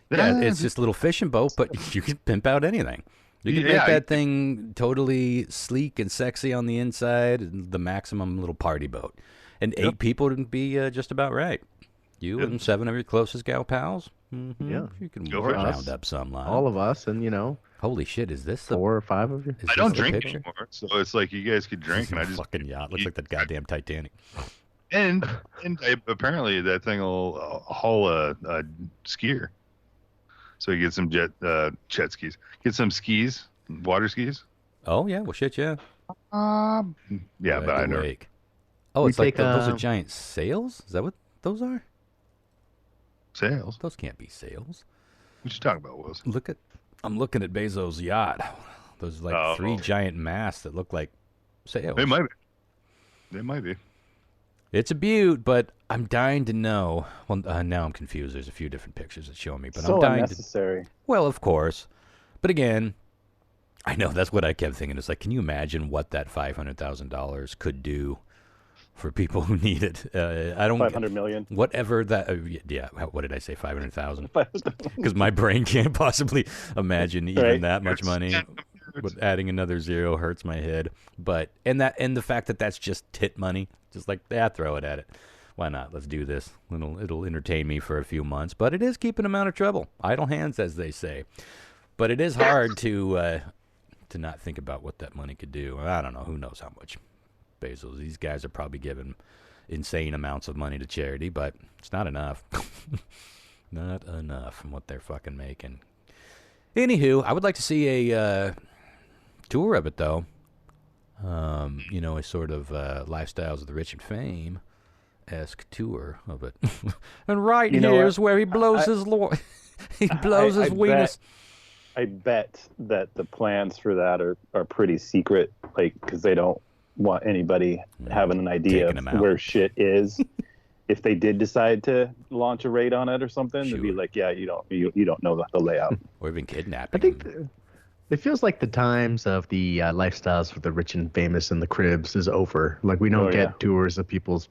it's just a little fishing boat, but you can pimp out anything. You can make that thing totally sleek and sexy on the inside, the maximum little party boat. And 8 people would be just about right. You and 7 of your closest gal pals. Mm-hmm. Yeah. You can round up some line. All of us, and Holy shit, is this 4 or 5 of you? I don't drink anymore, so it's like you guys could drink, and I just fucking yacht looks like the goddamn Titanic. And apparently that thing will haul a skier. So you get some jet skis. Get some skis, water skis. Oh yeah, well shit, yeah. Yeah, but I know. Oh, it's like those are giant sails? Is that what those are? Sails? Those can't be sails. What you talking about, Wilson? I'm looking at Bezos' yacht. Those like three giant masts that look like sails. They might be. They might be. It's a beaut, but I'm dying to know. Well, now I'm confused. There's a few different pictures that show me, but so I'm dying unnecessary. Well, of course. But again, I know that's what I kept thinking. It's like, can you imagine what that $500,000 could do for people who need it? I don't. 500 million. Whatever that. Yeah. What did I say? 500,000. Because my brain can't possibly imagine even that much money. But adding another zero hurts my head. But and the fact that that's just tit money, just like throw it at it. Why not? Let's do this. It'll entertain me for a few months. But it is keeping them out of trouble. Idle hands, as they say. But it is hard to not think about what that money could do. I don't know. Who knows how much Bezos? These guys are probably giving insane amounts of money to charity, but it's not enough. Not enough from what they're fucking making. Anywho, I would like to see a tour of it, though. A sort of Lifestyles of the Rich and Fame-esque tour of it. And here's where he blows his he blows his weenus. I bet that the plans for that are pretty secret, like, because they don't want anybody having an idea of where shit is. If they did decide to launch a raid on it or something, they'd be like, yeah, you don't know the layout. Or even kidnapping. I think it feels like the times of the lifestyles for the rich and famous and the cribs is over. Like, we don't get tours of people's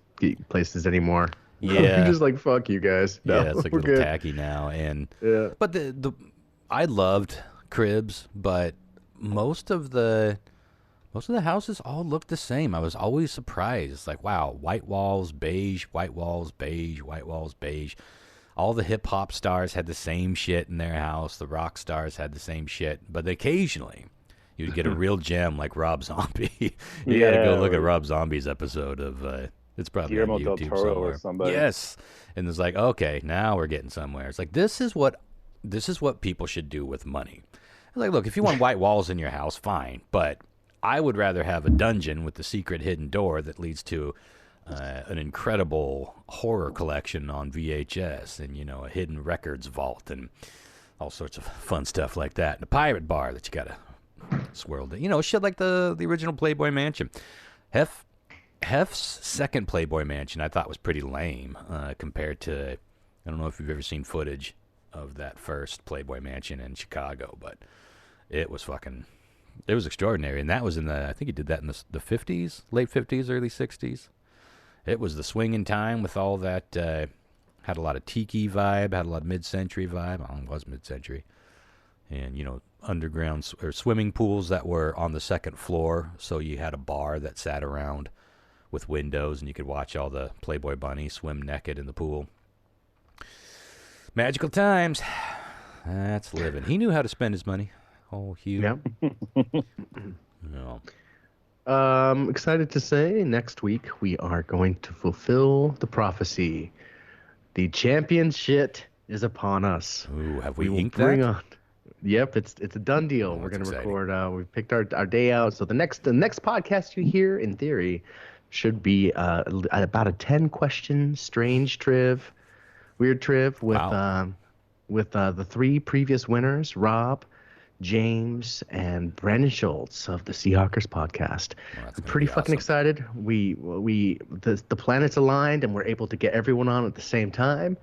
places anymore. Yeah. You're just like, fuck you guys. No, yeah, it's like a little tacky now. And but I loved cribs, but most of the houses all looked the same. I was always surprised. Like, wow, white walls, beige, white walls, beige, white walls, beige. All the hip-hop stars had the same shit in their house. The rock stars had the same shit. But occasionally, you'd get a real gem like Rob Zombie. You got to go look at Rob Zombie's episode of... it's probably Guillermo on YouTube del Toro somewhere. or somebody. Yes. And it's like, okay, now we're getting somewhere. It's like, this is what people should do with money. It's like, look, if you want white walls in your house, fine. But I would rather have a dungeon with the secret hidden door that leads to an incredible horror collection on VHS and, a hidden records vault and all sorts of fun stuff like that. And a pirate bar that you got to swirl in. Shit like the original Playboy Mansion. Hef's second Playboy Mansion I thought was pretty lame compared to, I don't know if you've ever seen footage of that first Playboy Mansion in Chicago, but it was extraordinary. And that was I think he did that in the 50s, late 50s, early 60s. It was the swinging time with all that, had a lot of tiki vibe, had a lot of mid-century vibe. It was mid-century. And, underground or swimming pools that were on the second floor. So you had a bar that sat around with windows and you could watch all the Playboy bunnies swim naked in the pool. Magical times. That's living. He knew how to spend his money. Oh, Hugh. Yeah. No. Excited to say next week we are going to fulfill the prophecy. The championship is upon us. Ooh, have we inked that? Yep, it's a done deal. We're going to record. We've picked our day out. So the next podcast you hear, in theory, should be about a 10-question strange weird triv with the three previous winners, Rob, James, and Brandon Schultz of the Seahawkers podcast. Well, I'm pretty fucking excited. The planets aligned and we're able to get everyone on at the same time.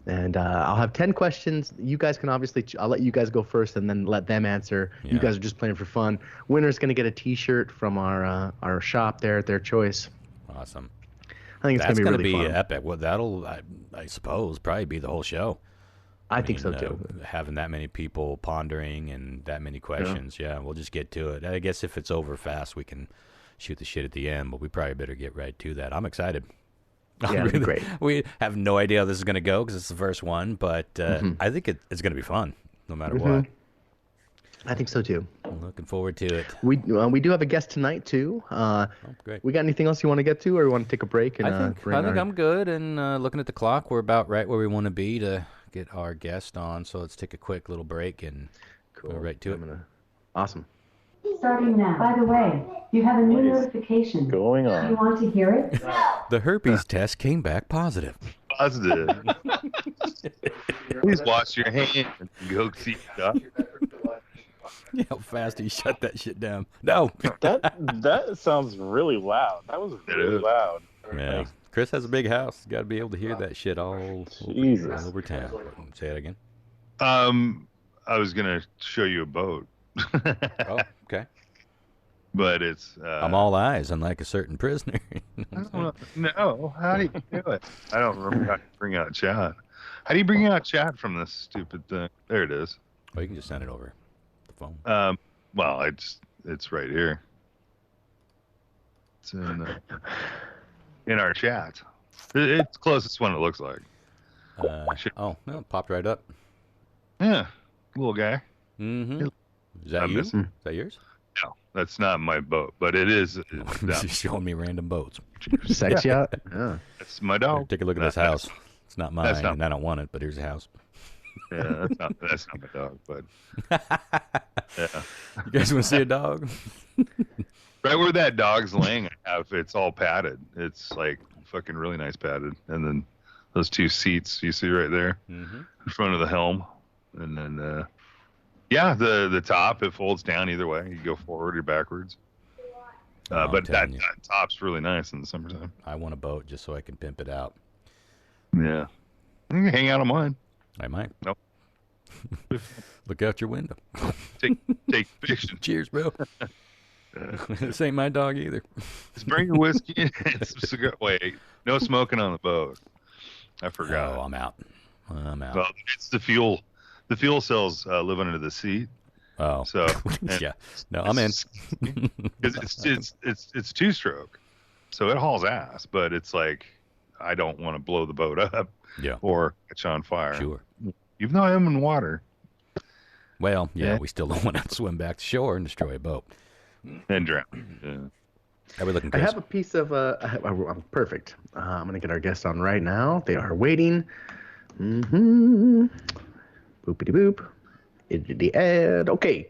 And I'll have 10 questions. You guys can I'll let you guys go first and then let them answer. Yeah. You guys are just playing for fun. Winner's going to get a T-shirt from our shop there at their choice. Awesome. I think it's going to be really fun. Epic. Well, that'll, I suppose, probably be the whole show. I think so too. Having that many people pondering and that many questions, yeah, we'll just get to it. I guess if it's over fast, we can shoot the shit at the end, but we probably better get right to that. I'm excited. Yeah, really, great. We have no idea how this is going to go because it's the first one, but I think it's going to be fun no matter what. I think so too. I'm looking forward to it. We do have a guest tonight too. Great. We got anything else you want to get to, or you want to take a break? And I think I'm good. And looking at the clock, we're about right where we want to be to get our guest on. So let's take a quick little break and go right to it. Awesome. Starting now. By the way, you have a new notification. Going on? Do you want to hear it? The herpes test came back positive. Positive. Please wash your hands and go see stuff. Yeah, how fast he shut that shit down. No. That sounds really loud. That was really loud. Yeah. Chris has a big house. He's got to be able to hear that shit all over town. Say it again. I was gonna show you a boat. Oh, okay. But it's. I'm all eyes, unlike a certain prisoner. No, how do you do it? I don't remember how to bring out chat. How do you bring out chat from this stupid thing? There it is. Oh, you can just send it over the phone. Well, it's right here. It's in our chat. It's the closest one it looks like. No, it popped right up. Yeah, little guy. Mm-hmm. Is that you? Is that yours? No, that's not my boat, but it is. She's showing me random boats. Sex yacht? Yeah. That's my dog. Here, take a look at this house. It's not mine, and I don't want it, but here's a house. Yeah, that's not my dog, but yeah. You guys want to see a dog? Right where that dog's laying, it's all padded. It's like fucking really nice padded, and then those two seats you see right there in front of the helm, and then the top, it folds down either way. You go forward or backwards. But that top's really nice in the summertime. I want a boat just so I can pimp it out. Yeah, you can hang out on mine. I might. Nope. Look out your window. Take pictures. Cheers, bro. This ain't my dog either. Just bring your whiskey and some cigar. Wait, no smoking on the boat. I forgot. Oh, I'm out. Well, it's the fuel. The fuel cells live under the seat. Oh, so yeah. No, I'm in. It's two-stroke, so it hauls ass. But it's like I don't want to blow the boat up. Yeah. Or catch on fire. Sure. Even though I am in water. Well, yeah, we still don't want to swim back to shore and destroy a boat. And drown. Yeah. How we looking, I Chris? have a piece of I'm perfect. I'm gonna get our guest on right now. They are waiting. Boopity boop. The ad. Okay.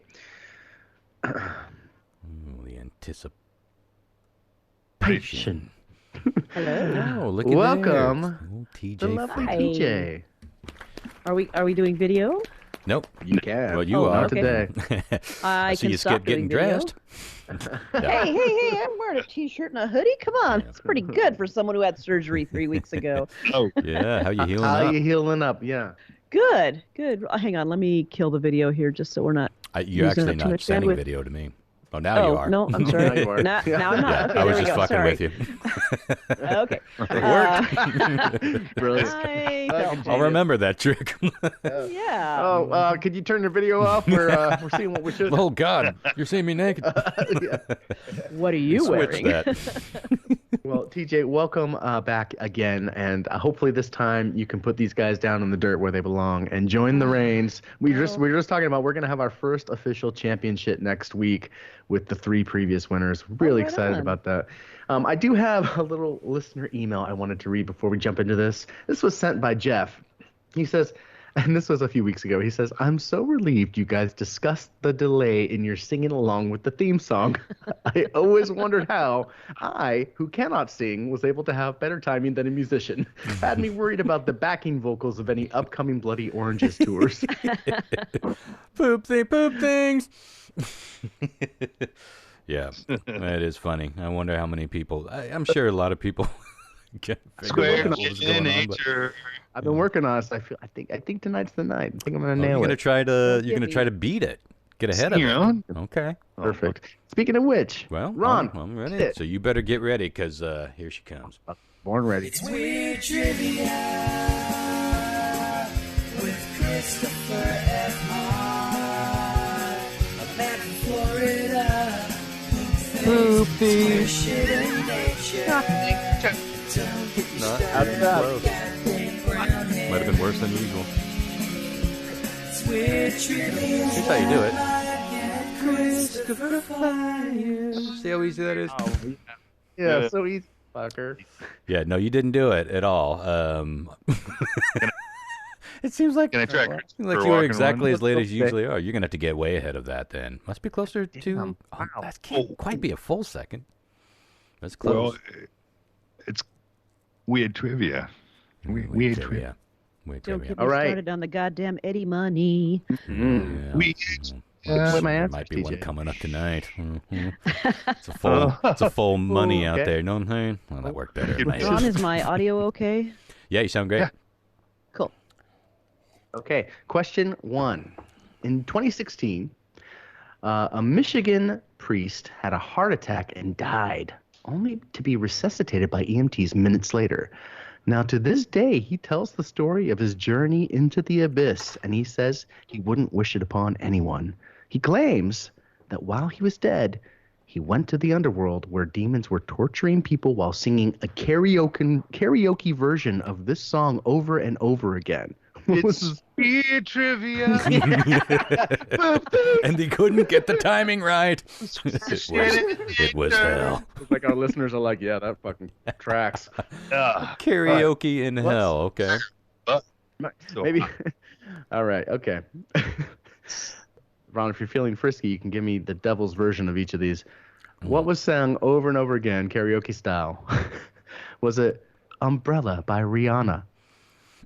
The anticipation. Hello. Oh, look at Welcome. That. TJ. The lovely Hi. TJ. Are we doing video? Nope. You can. Well, you are okay. today. I see can you stop getting doing video. dressed. Hey! I'm wearing a t-shirt and a hoodie. Come on, it's pretty good for someone who had surgery 3 weeks ago. Oh, yeah. How you healing How up? you healing up? Yeah. Good. Hang on, let me kill the video here just so we're not. You're using actually up too not much sending bandwidth. video to me. Oh, now you are. No, I'm sorry. Now you are. Now I'm not. Okay, I was there we just go. fucking Sorry. with you. Okay. It worked. Brilliant. I'll remember that trick. Yeah. Oh, could you turn your video off? We're seeing what we should. Oh, God. You're seeing me naked. What are you Switch wearing? that. Well, TJ, welcome back again, and hopefully this time you can put these guys down in the dirt where they belong and join the reigns. We were just talking about we're going to have our first official championship next week with the 3 previous winners. Really right excited on. about that. I do have a little listener email I wanted to read before we jump into this. This was sent by Jeff. He says, and this was a few weeks ago, he says, I'm so relieved you guys discussed the delay in your singing along with the theme song. I always wondered how I, who cannot sing, was able to have better timing than a musician. Had me worried about the backing vocals of any upcoming Bloody Oranges tours. Poop things. Yeah, that is funny. I wonder how many people. I'm sure a lot of people can figure out what was going on. But I've been working on it. I think tonight's the night. I think I'm gonna nail you're it. You're gonna try to beat it. Get ahead of it. Okay. Perfect. Speaking of which, Well, Ron, I'm ready. So you better get ready because here she comes. born ready. It's Weird Trivia with Christopher F. Hart, a man from Florida who thinks shit in nature. Don't get you started. Might have been worse than usual. It's Weird Trivia. Here's how you do it. Christopher Flyers. See how easy that is? Yeah, so easy, fucker. Yeah, no, you didn't do it at all. It seems like, Can I track you were exactly as late as you usually are. You're going to have to get way ahead of that then. Must be closer to... Oh, that can't quite be a full second. That's close. Well, it's weird trivia. Weird trivia. Don't get me started on the goddamn Eddie Money. Yeah. Might be one coming up tonight. It's a full money out there. You know what I'm saying? Well, that worked better. Ron, is my audio okay? Yeah, you sound great. Yeah. Cool. Okay, question 1. In 2016, a Michigan priest had a heart attack and died, only to be resuscitated by EMTs minutes later. Now, to this day, he tells the story of his journey into the abyss, and he says he wouldn't wish it upon anyone. He claims that while he was dead, he went to the underworld where demons were torturing people while singing a karaoke version of this song over and over again. It's weird trivia. And he couldn't get the timing right. It was hell. It's like our listeners are like, yeah, that fucking tracks. Karaoke in hell, okay. Maybe. All right, okay. Ron, if you're feeling frisky, you can give me the devil's version of each of these. What was sung over and over again, karaoke style? Was it Umbrella by Rihanna?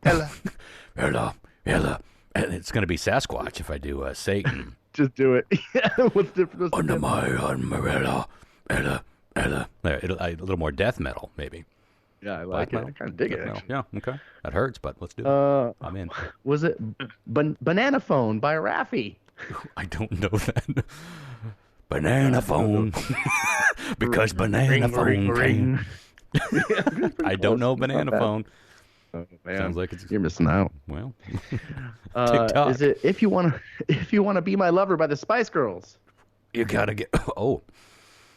Ella. And it's going to be Sasquatch if I do Satan. Just do it. What's different? Under my umbrella, Ella. There, a little more death metal, maybe. Yeah, I like it. I kind of dig it. Actually. Yeah, okay. That hurts, but let's do it. I'm in. Was it Banana Phone by Raffi? I don't know that. Banana Phone. Because Banana Phone came. I don't know Banana Phone. Oh, man. Sounds like you're missing out. Well, TikTok. Is it if you want to be my lover by the Spice Girls? You gotta get. Oh,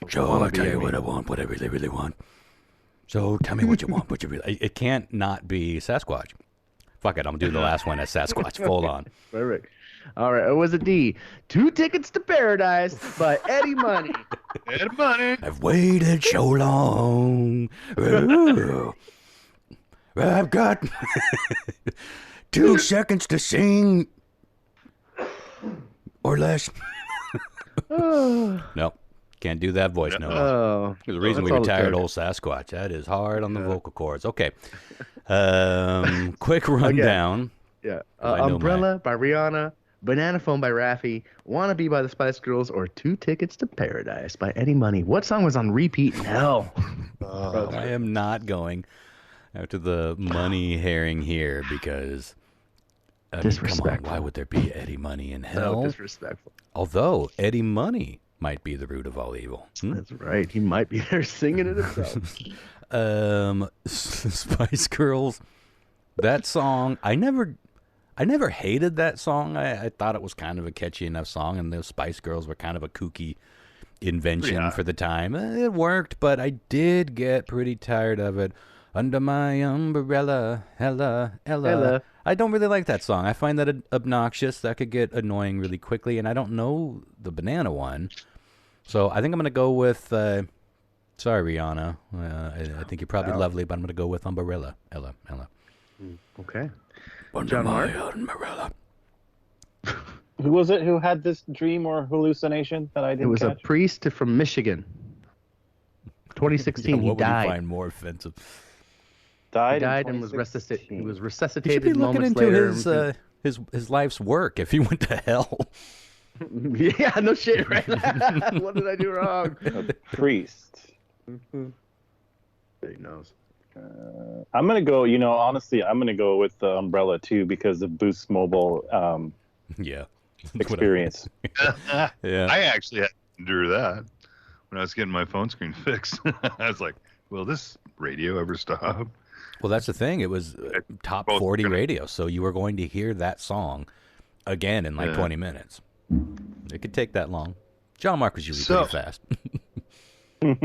so I'll tell you what I want, what I really, really want. So tell me what you want, what you really. It can't not be Sasquatch. Fuck it, I'm gonna do the last one as Sasquatch. Hold on. Perfect. All right. Or was it D? 2 Tickets to Paradise by Eddie Money. Eddie Money. I've waited so long. I've got 2 seconds to sing or less. No, can't do that voice. No. Oh, there's a reason we retired old Sasquatch. That is hard on the vocal cords. Okay. Quick rundown. Yeah. Umbrella by Rihanna, Banana Phone by Raffi, Wanna Be by the Spice Girls, or 2 Tickets to Paradise by Eddie Money. What song was on repeat in hell? I am not going after the money herring here because disrespectful. Come on, why would there be Eddie Money in hell? No, disrespectful. Although Eddie Money might be the root of all evil. That's right. He might be there singing it himself. Spice Girls. That song, I never hated that song. I thought it was kind of a catchy enough song, and those Spice Girls were kind of a kooky invention for the time. It worked, but I did get pretty tired of it. Under my umbrella, Ella. I don't really like that song. I find that obnoxious. That could get annoying really quickly, and I don't know the banana one. So I think I'm going to go with, sorry, Rihanna. I think you're probably lovely, but I'm going to go with Umbrella, Ella. Okay. Under my umbrella. Who was it who had this dream or hallucination that I didn't catch? It was a priest from Michigan. 2016, he died. What would you find more offensive? He died and was resuscitated. He was resuscitated. He should be looking into his life's work if he went to hell. Yeah, no shit, right? What did I do wrong? A priest. He knows. I'm gonna go. Honestly, I'm gonna go with the umbrella too because of Boost Mobile. Experience. Yeah. I actually had to endure that when I was getting my phone screen fixed. I was like, "Will this radio ever stop?" Well, that's the thing. It was top 40 radio, so you were going to hear that song again in 20 minutes. It could take that long. John Mark was usually pretty fast. I'm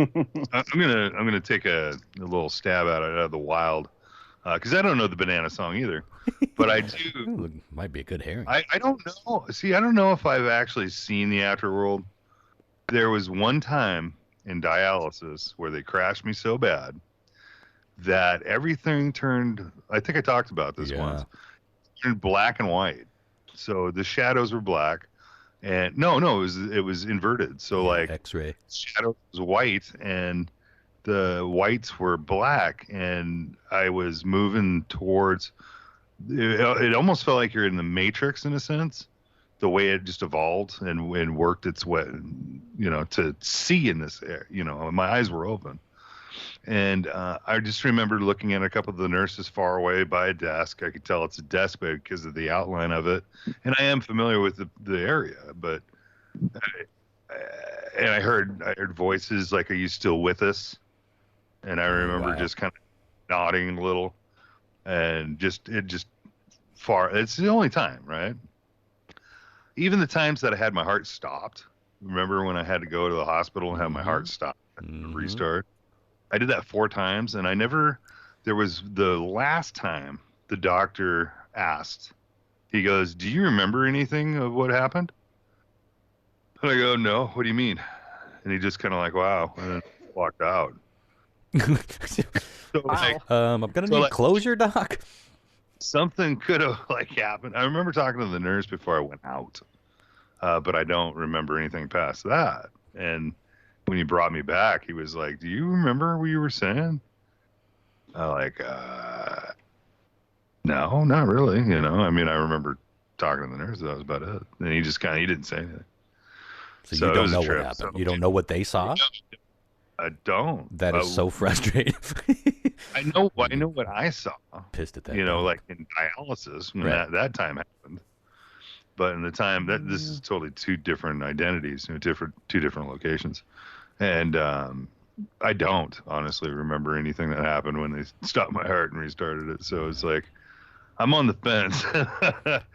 gonna take a little stab at it out of the wild. because I don't know the banana song either, but I do. Ooh, might be a good herring. I don't know. See, I don't know if I've actually seen the Afterworld. There was one time in dialysis where they crashed me so bad that everything turned. I think I talked about this once. Turned black and white. So the shadows were black, and no, it was inverted. So like X-ray shadow was white and the whites were black, and I was moving towards. It almost felt like you're in the Matrix in a sense, the way it just evolved and worked its way, to see in this air. My eyes were open. And I just remember looking at a couple of the nurses far away by a desk. I could tell it's a desk bed because of the outline of it. And I am familiar with the area, but I heard voices like, "Are you still with us?" And I remember just kind of nodding a little, and it's the only time, right? Even the times that I had my heart stopped. Remember when I had to go to the hospital and have my heart stopped and restart? I did that 4 times, and there was the last time the doctor asked, he goes, "Do you remember anything of what happened?" And I go, "No, what do you mean?" And he just kind of like, "Wow," and then walked out. So, I'm going to need closure, doc. Something could have happened. I remember talking to the nurse before I went out, but I don't remember anything past that. And when he brought me back, he was like, "Do you remember what you were saying?" I'm no, not really. I mean, I remember talking to the nurse. That was about it. And he just he didn't say anything. So you don't know what happened. So, you don't know what they saw? I don't. That is so frustrating. I know what I saw. Pissed at that. Like in dialysis when that time happened. But in the time this is totally 2 different identities, 2 different locations. And I don't honestly remember anything that happened when they stopped my heart and restarted it. So it's like I'm on the fence.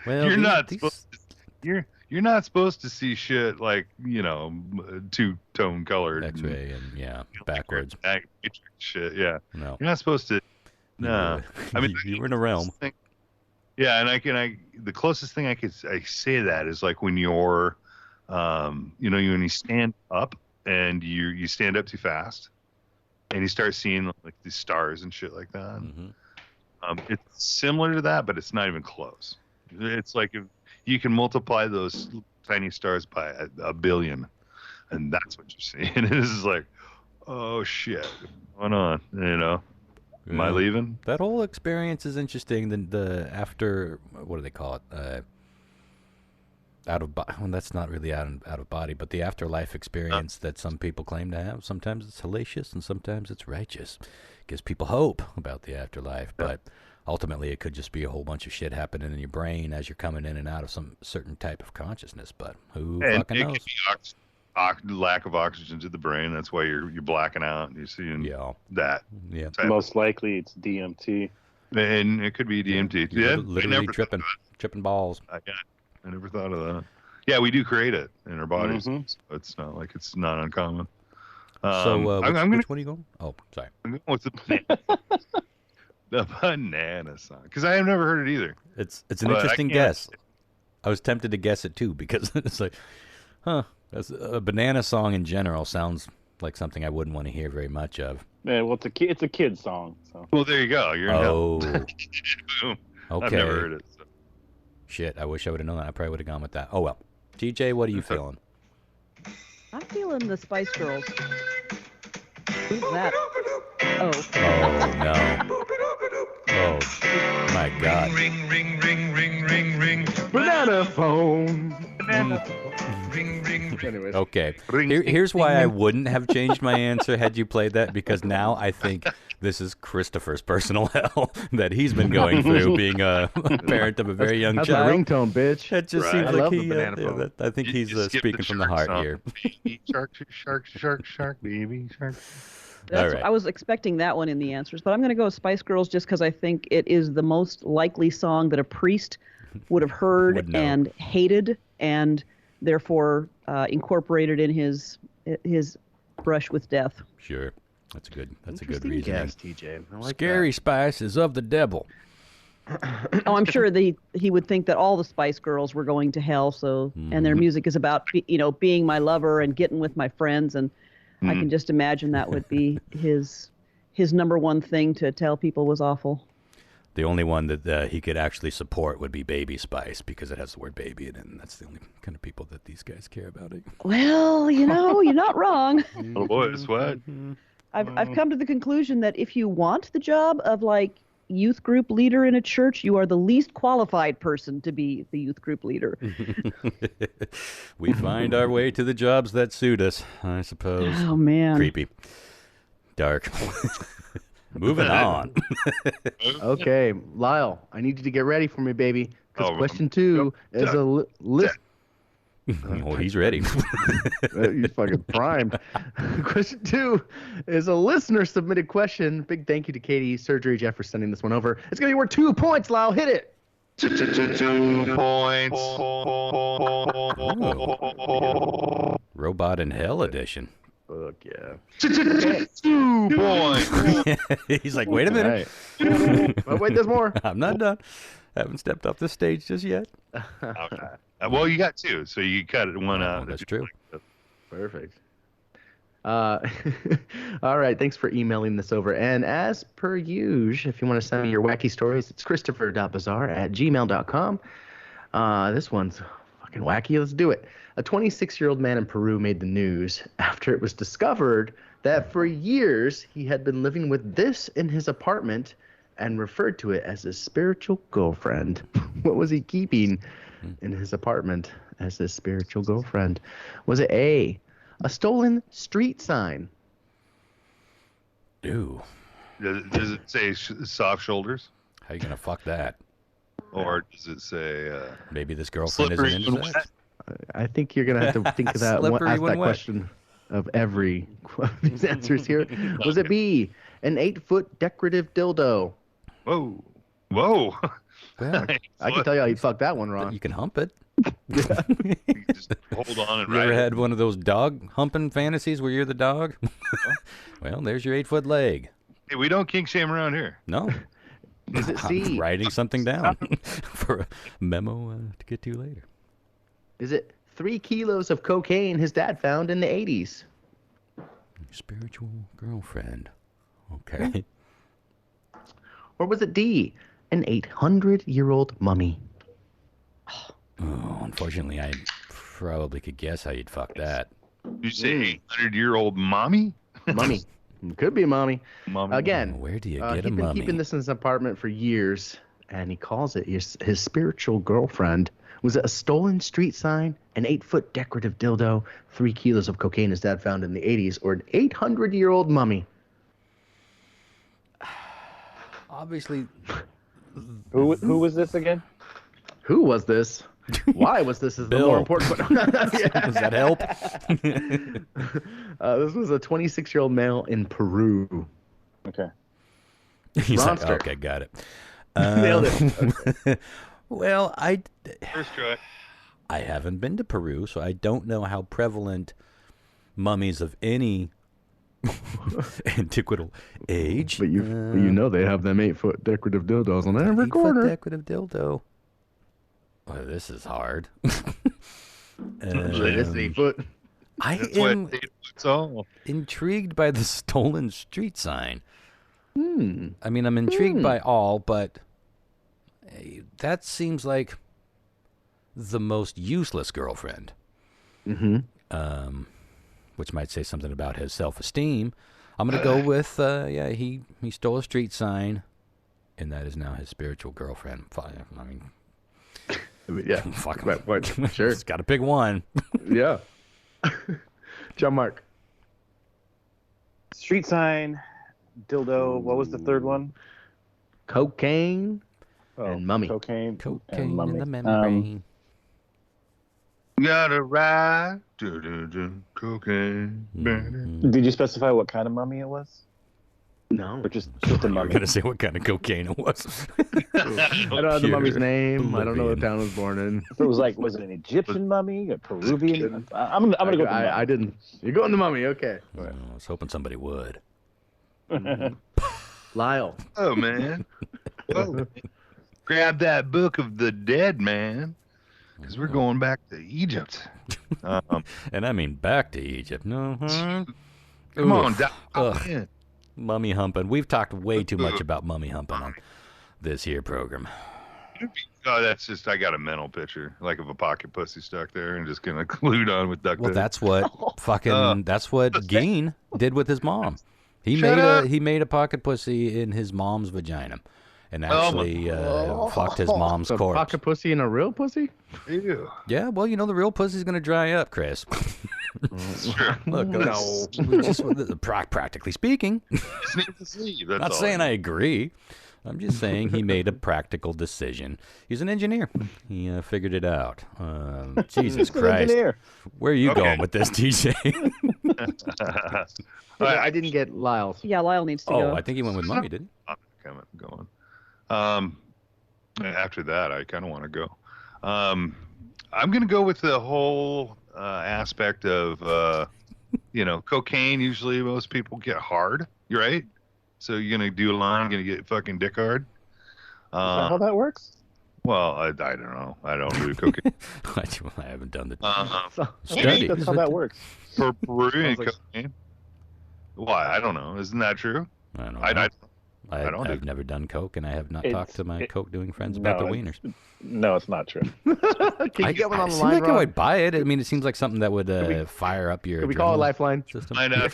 Well, you're not supposed to see shit like 2-tone colored X-ray and backwards shit. Yeah, no, you're not supposed to. No, I mean you were in a realm. Yeah, and the closest thing I say to that is like when you're, when you stand up and you stand up too fast, and you start seeing like these stars and shit like that. Mm-hmm. It's similar to that, but it's not even close. It's like if you can multiply those tiny stars by a billion, and that's what you're seeing. And this is like, oh shit, what's going on? Am I leaving? That whole experience is interesting. The after, what do they call it? Out of body. Well, that's not really out of body, but the afterlife experience that some people claim to have. Sometimes it's hellacious, and sometimes it's righteous. Gives people hope about the afterlife, but ultimately it could just be a whole bunch of shit happening in your brain as you're coming in and out of some certain type of consciousness. But who fucking knows? It could be lack of oxygen to the brain. That's why you're blacking out and you're seeing that. Yeah. Most likely it's DMT. And it could be DMT. Yeah, literally tripping balls. I never thought of that. Yeah, we do create it in our bodies. Mm-hmm. So it's not like it's not uncommon. Which one are you going? Oh, sorry. I'm going with the banana song, because I have never heard it either. It's an interesting guess. I was tempted to guess it too, because it's like, that's a banana song in general sounds like something I wouldn't want to hear very much of. Yeah, well, it's a kid song. So. Well, there you go. You're okay. I've never heard it. So. Shit, I wish I would have known that. I probably would have gone with that. Oh well. TJ, what are you feeling? I'm feeling the Spice Girls. Who's that? Oh. Oh no. Oh my God. Ring, ring, ring, ring, ring, ring. Banana phone. Banana phone. Ring, ring, ring. Anyways. Okay. Here's why I wouldn't have changed my answer had you played that, because now I think this is Christopher's personal hell that he's been going through, being a parent of a very young that's child. That's my ringtone, bitch. It just seems I like love the banana phone. I think he's speaking from the heart here. Baby shark, shark, shark, shark, baby shark. I was expecting that one in the answers, but I'm going to go with Spice Girls just because I think it is the most likely song that a priest would have heard and hated, and therefore incorporated in his brush with death. Sure. That's a good reason. Guess, TJ. I like Scary Spice is of the devil. Oh, I'm sure he would think that all the Spice Girls were going to hell. So, and their music is about being my lover and getting with my friends, and I can just imagine that would be his number one thing to tell people was awful. The only one that he could actually support would be Baby Spice because it has the word baby in it, and that's the only kind of people that these guys care about. Well, you're not wrong. Oh boy, what? I've come to the conclusion that if you want the job of youth group leader in a church, you are the least qualified person to be the youth group leader. We find our way to the jobs that suit us, I suppose. Oh, man. Creepy. Dark. Moving on. Okay, Lyle, I need you to get ready for me, baby. Because question 2 is a list. Oh, he's ready. You're fucking primed. Question 2 is a listener submitted question. Big thank you to Katie Surgery Jeff for sending this one over. It's going to be worth 2 points, Lyle. Hit it. 2 points. Oh. Robot in Hell edition. Fuck yeah. 2 points. He's like, wait a minute. Right. Oh, wait, there's more. I'm not done. Haven't stepped off the stage just yet. Okay. Well, you got 2, so you cut one out. That's true. Perfect. All right, thanks for emailing this over. And as per usual, if you want to send me your wacky stories, it's christopher.bizarre@gmail.com. This one's fucking wacky. Let's do it. A 26-year-old man in Peru made the news after it was discovered that for years he had been living with this in his apartment and referred to it as his spiritual girlfriend. What was he keeping in his apartment as his spiritual girlfriend? Was it A, a stolen street sign? Ew. Does it say soft shoulders? How you going to fuck that? Or does it say... maybe this girlfriend isn't into that? I think you're going to have to think of that. Ask that question of every one of these answers here. Was it B, an 8-foot decorative dildo? Whoa. Well, I can tell you how you fucked that one wrong. You can hump it. You just hold on and You ride ever it. had one of those dog humping fantasies where you're the dog? Well, there's your 8-foot leg. Hey, we don't kink shame around here. No. Is it I'm C? writing something down for a memo to get to later. Is it 3 kilos of cocaine his dad found in the 80s? Spiritual girlfriend. Okay. Or was it D, an 800-year-old mummy? Oh, unfortunately, I probably could guess how you'd fuck that. You say 800-year-old mommy? Mummy. Could be a mommy. Mommy. Again, Where do you get he's a been mummy? keeping this in his apartment for years, and he calls it his spiritual girlfriend. Was it a stolen street sign, an 8-foot decorative dildo, 3 kilos of cocaine his dad found in the 80s, or an 800-year-old mummy? Obviously. Who was this again? Who was this? Why was this? Is the Bill. more important one. Does that help? This was a 26-year-old male in Peru. Okay. He's like, Monster. okay, got it. Nailed it. Okay. Well, First try. I haven't been to Peru, so I don't know how prevalent mummies of any antiquatal age. But you know they have them 8-foot decorative dildos on every 8-foot corner. decorative dildo. Well, this is hard. It is 8 foot. I That's am what it's all. intrigued by the stolen street sign. Hmm. I mean, I'm intrigued by all, but that seems like the most useless girlfriend. Mm-hmm. Which might say something about his self-esteem. I'm going to go with, he stole a street sign, and that is now his spiritual girlfriend. I mean, Yeah. fuck. What? Sure. Just got to pick one. Yeah. John Mark. Street sign, dildo. What was the third one? Cocaine and mummy. Cocaine. Cocaine and in mummy. the membrane. Gotta ride. Cocaine. Did you specify what kind of mummy it was? No. Or just a I was mummy? going to say what kind of cocaine it was. I don't know the mummy's name. I don't know what Oblivion. town it was born in. If it was was it an Egyptian mummy, a Peruvian? I'm gonna go with the mummy. I didn't. You're going the mummy. Okay. I was hoping somebody would. Lyle. Oh, man. Oh, grab that book of the dead, man. Because we're going back to Egypt. And I mean back to Egypt. No, Come on, in. Mummy humping. We've talked way too much about mummy humping on this here program. Oh, that's just, I got a mental picture, like of a pocket pussy stuck there and just kind of glued on with duct tape. Well, that's what that's what Geen did with his mom. He made a pocket pussy in his mom's vagina, and actually fucked his mom's corpse. Pocket pussy and a real pussy? Ew. Yeah, well, you know the real pussy's gonna dry up, Chris. Sure. Look, No. Practically speaking. Not saying I agree. I'm just saying he made a practical decision. He's an engineer. He figured it out. Jesus Christ. Engineer. Where are you going with this, DJ? I didn't get Lyle's. Yeah, Lyle needs to go. I think he went with Mummy, didn't he? I'm going. After that, I kind of want to go. I'm going to go with the whole aspect of, cocaine. Usually most people get hard, right? So you're going to do a line, going to get fucking dick hard. Is that how that works? Well, I don't know. I don't do cocaine. I haven't done the study. That's how that works. For Peruvian cocaine. Why? I don't know. Isn't that true? I don't know. I've never done coke, and I have not talked to my coke-doing friends about their wieners. No, it's not true. Can you get one on the seems line, like Ron? I would buy it. I mean, it seems like something that would fire up your. Could we call a lifeline system? I know.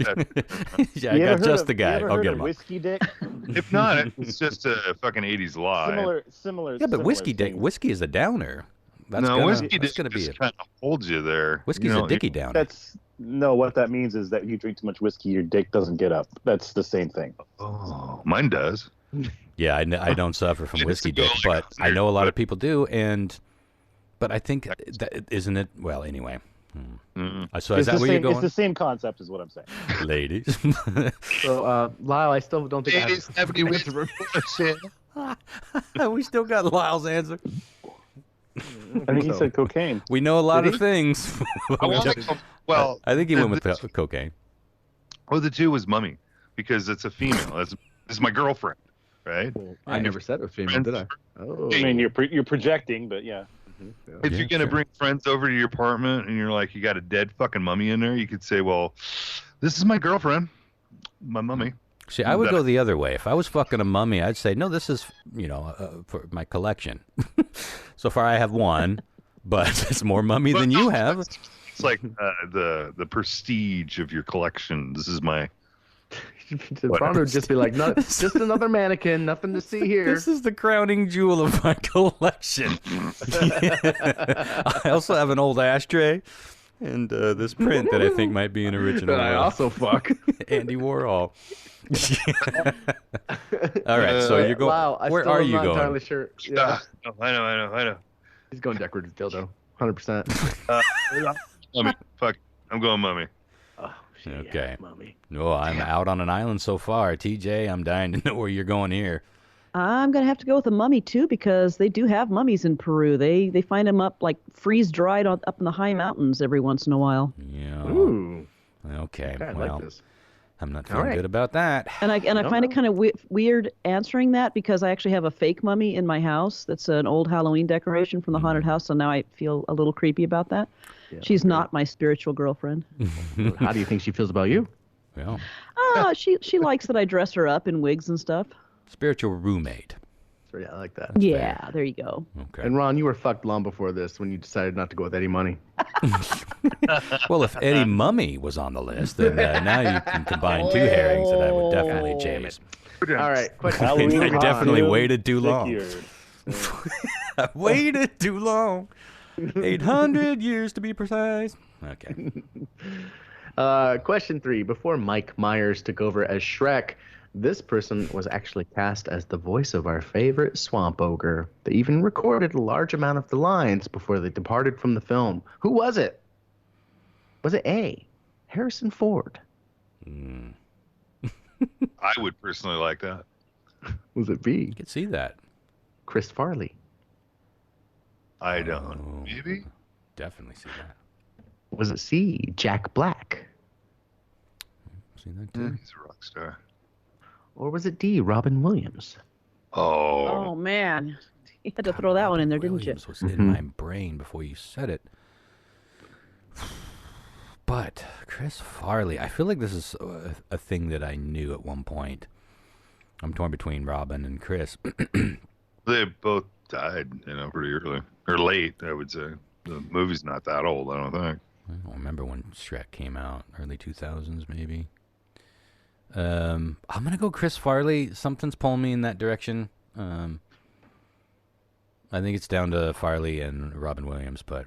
Yeah, I got just the guy. I'll get him. Whiskey dick. If not, it's just a fucking 80s lie. Similar. Yeah, but whiskey is a downer. Whiskey that's gonna just kind of holds you there. Whiskey's a dicky downer. What that means is that you drink too much whiskey, your dick doesn't get up. That's the same thing. Oh, mine does. Yeah, I don't suffer from whiskey dick, but I know a lot of people do, but I think that isn't it. Well, anyway. So is that where you're going? It's the same concept, is what I'm saying. Ladies. So, Lyle, I still don't think Ladies, we still got Lyle's answer. I think he said cocaine. We know a lot of things. Well, I think he went with cocaine. Oh, the two was Mummy, because it's a female. It's my girlfriend, right? I never said it was female, did I? Oh. I mean, you're projecting, but yeah. If you're going to bring friends over to your apartment and you're like, you got a dead fucking mummy in there, you could say, well, this is my girlfriend, my mummy. See, I would go the other way. If I was fucking a mummy, I'd say, no, this is, for my collection. So far I have one, but it's more mummy than you have. It's like the prestige of your collection. This is my... Ron would just be like, no, just another mannequin, nothing to see here. This is the crowning jewel of my collection. I also have an old ashtray and this print that I think might be an original. That I also fuck. Andy Warhol. All right, so you're going. Wow, where are you not going? Entirely sure. Yeah. I know. He's going decorative dildo, 100%. Mummy, fuck, I'm going mummy. Okay. Yeah, Mummy. No, I'm out on an island so far. TJ, I'm dying to know where you're going here. I'm going to have to go with a mummy, too, because they do have mummies in Peru. They find them up, like, freeze-dried up in the high mountains every once in a while. Yeah. Ooh. Okay, I well, like this. I'm not feeling good about that. And I find it kind of weird answering that because I actually have a fake mummy in my house that's an old Halloween decoration from the haunted house, so now I feel a little creepy about that. Yeah, she's not my spiritual girlfriend. How do you think she feels about you? Well, she likes that I dress her up in wigs and stuff. Spiritual roommate. So, yeah, I like that. Yeah, there you go. Okay. And Ron, you were fucked long before this when you decided not to go with Eddie Money. Well, if Eddie Mummy was on the list, then now you can combine two herrings that I would definitely chase. All right, question. I definitely waited too long. I waited too long. 800 years to be precise. Okay. Question 3. Before Mike Myers took over as Shrek, this person was actually cast as the voice of our favorite swamp ogre. They even recorded a large amount of the lines before they departed from the film. Who was it? Was it A, Harrison Ford? I would personally like that. Was it B? You could see that. Chris Farley? I don't. Maybe? Definitely see that. Was it C, Jack Black? See that too? He's a rock star. or was it D, Robin Williams? Oh man, you had to throw that one in there, didn't you? Williams was in my brain before you said it. But Chris Farley, I feel like this is a thing that I knew at one point. I'm torn between Robin and Chris. They both died, pretty early or late, I would say. The movie's not that old, I don't think. I don't remember when Shrek came out, early 2000s maybe. I'm gonna go Chris Farley. Something's pulling me in that direction. I think it's down to Farley and Robin Williams, but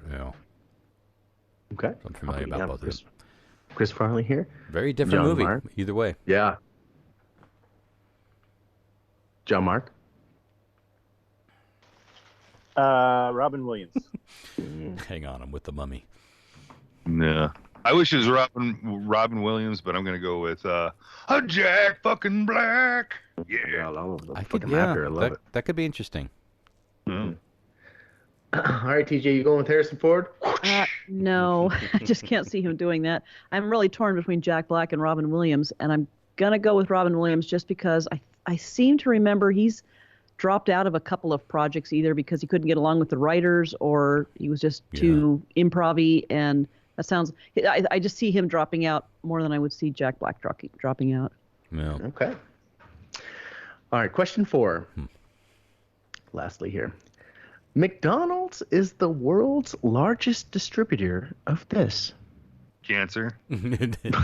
Okay. I'm familiar about both of them. Chris Farley here. Very different John movie, Mark. either way. Yeah. John Mark. Robin Williams. Hang on, I'm with the mummy. Yeah. I wish it was Robin Williams, but I'm going to go with a Jack fucking Black. Yeah. I love I love it. That could be interesting. All right, TJ, you going with Harrison Ford? No, I just can't see him doing that. I'm really torn between Jack Black and Robin Williams, and I'm gonna go with Robin Williams just because I seem to remember he's dropped out of a couple of projects either because he couldn't get along with the writers or he was just too improv-y, and that sounds. I just see him dropping out more than I would see Jack Black dropping out. Yeah. Okay. All right, question 4. Lastly here. McDonald's is the world's largest distributor of this. Cancer.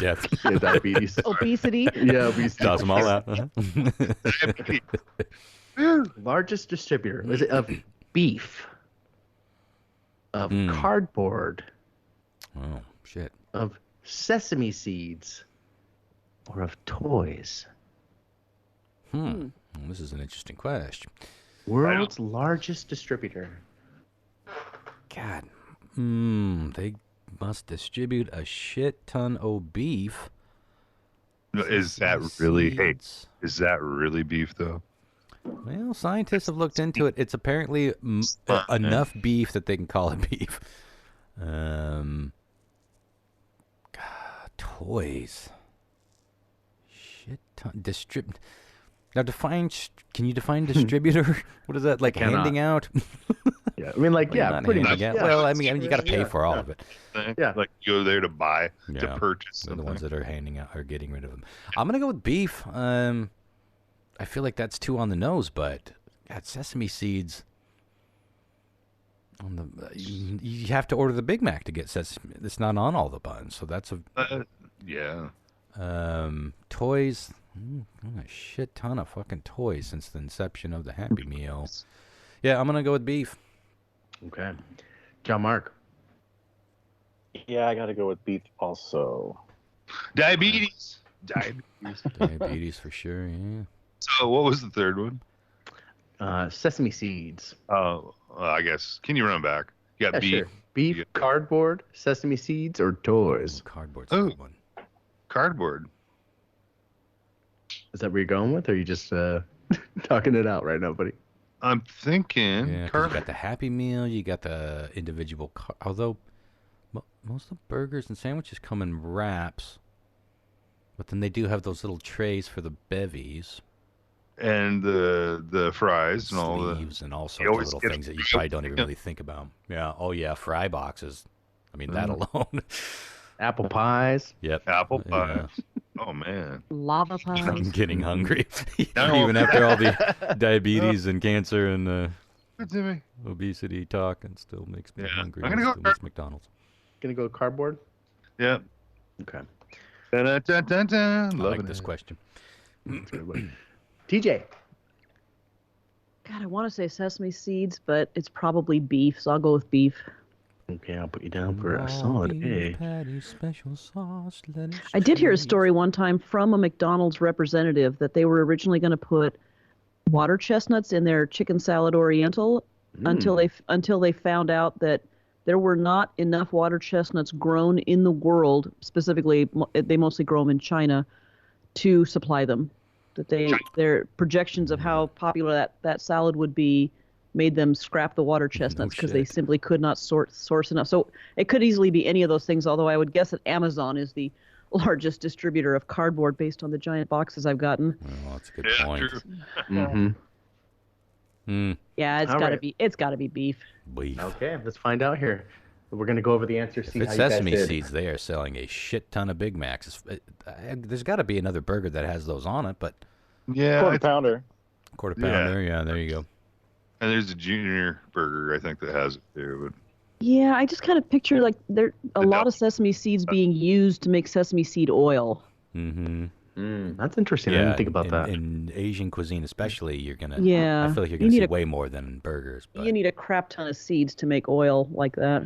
Death. Yeah, diabetes. Obesity. Yeah, obesity. Does them all out. Largest distributor. Is it of beef? Of cardboard? Oh, shit. Of sesame seeds? Or of toys? Well, this is an interesting question. World's largest distributor. God. They must distribute a shit ton of beef. Is that really beef, though? Well, scientists have looked into it. It's apparently enough beef that they can call it beef. God, toys. Shit ton. Now, can you define distributor? What is that, like handing out? Yeah, I mean, like, Not pretty handing much. out. Yeah. Well, I mean, you got to pay for all of it. Yeah. Like, you go there to buy, to Yeah. purchase They're something. the ones that are handing out or getting rid of them. I'm gonna go with beef. I feel like that's too on the nose, but God, sesame seeds. You have to order the Big Mac to get sesame. It's not on all the buns, so that's a yeah. Toys. A shit ton of fucking toys since the inception of the Happy Meal. Yeah, I'm gonna go with beef. Okay. John Mark. Yeah, I got to go with beef also. Diabetes Diabetes for sure. Yeah. So what was the third one? Sesame seeds. Oh, I guess. Can you run back? You got Yeah, beef. sure. Beef, cardboard, sesame seeds, or toys? Cardboard's a good one. Cardboard. Is that what you're going with, or are you just talking it out right now, buddy? I'm thinking. Yeah, 'cause you got the Happy Meal, you got the individual. Although most of the burgers and sandwiches come in wraps, but then they do have those little trays for the bevies. And the fries and all the sleeves and all sorts of little things that you probably don't even really think about. Yeah. Oh yeah, fry boxes. I mean that alone. Apple pies. Yep. apple pie. Yeah. Oh man. Lava pies. I'm getting hungry. No. Even after all the diabetes and cancer and Good to me. obesity talk, and still makes me Yeah. hungry. I'm gonna and go still makes McDonald's. Gonna go cardboard. Yeah. Okay. Dun, dun, dun, dun. I Loving like this it. question. That's good, buddy. TJ. God, I want to say sesame seeds, but it's probably beef, so I'll go with beef. Okay, I'll put you down for a solid A. Patty, special sauce, lettuce, I did hear a cheese. story one time from a McDonald's representative that they were originally going to put water chestnuts in their chicken salad oriental until they found out that there were not enough water chestnuts grown in the world, specifically they mostly grow them in China, to supply them. That their projections of how popular that salad would be made them scrap the water chestnuts because they shit. simply could not source enough. So it could easily be any of those things, although I would guess that Amazon is the largest distributor of cardboard based on the giant boxes I've gotten. Well, that's a good point. True. Yeah, it's All gotta right. be. It's gotta be beef. Beef. Okay, let's find out here. We're gonna go over the answers. See If how it's you guys sesame did. seeds, they are selling a shit ton of Big Macs. There's got to be another burger that has those on it, but Yeah. Quarter pounder. quarter pounder, yeah, there you go. And there's a junior burger, I think, that has it too. Yeah, I just kind of picture like there a lot of sesame seeds being used to make sesame seed oil. Mm-hmm. That's interesting. I didn't think about that. In Asian cuisine, especially, you're gonna. Yeah. I feel like you're You gonna need see a- way more than in burgers. But You need a crap ton of seeds to make oil like that.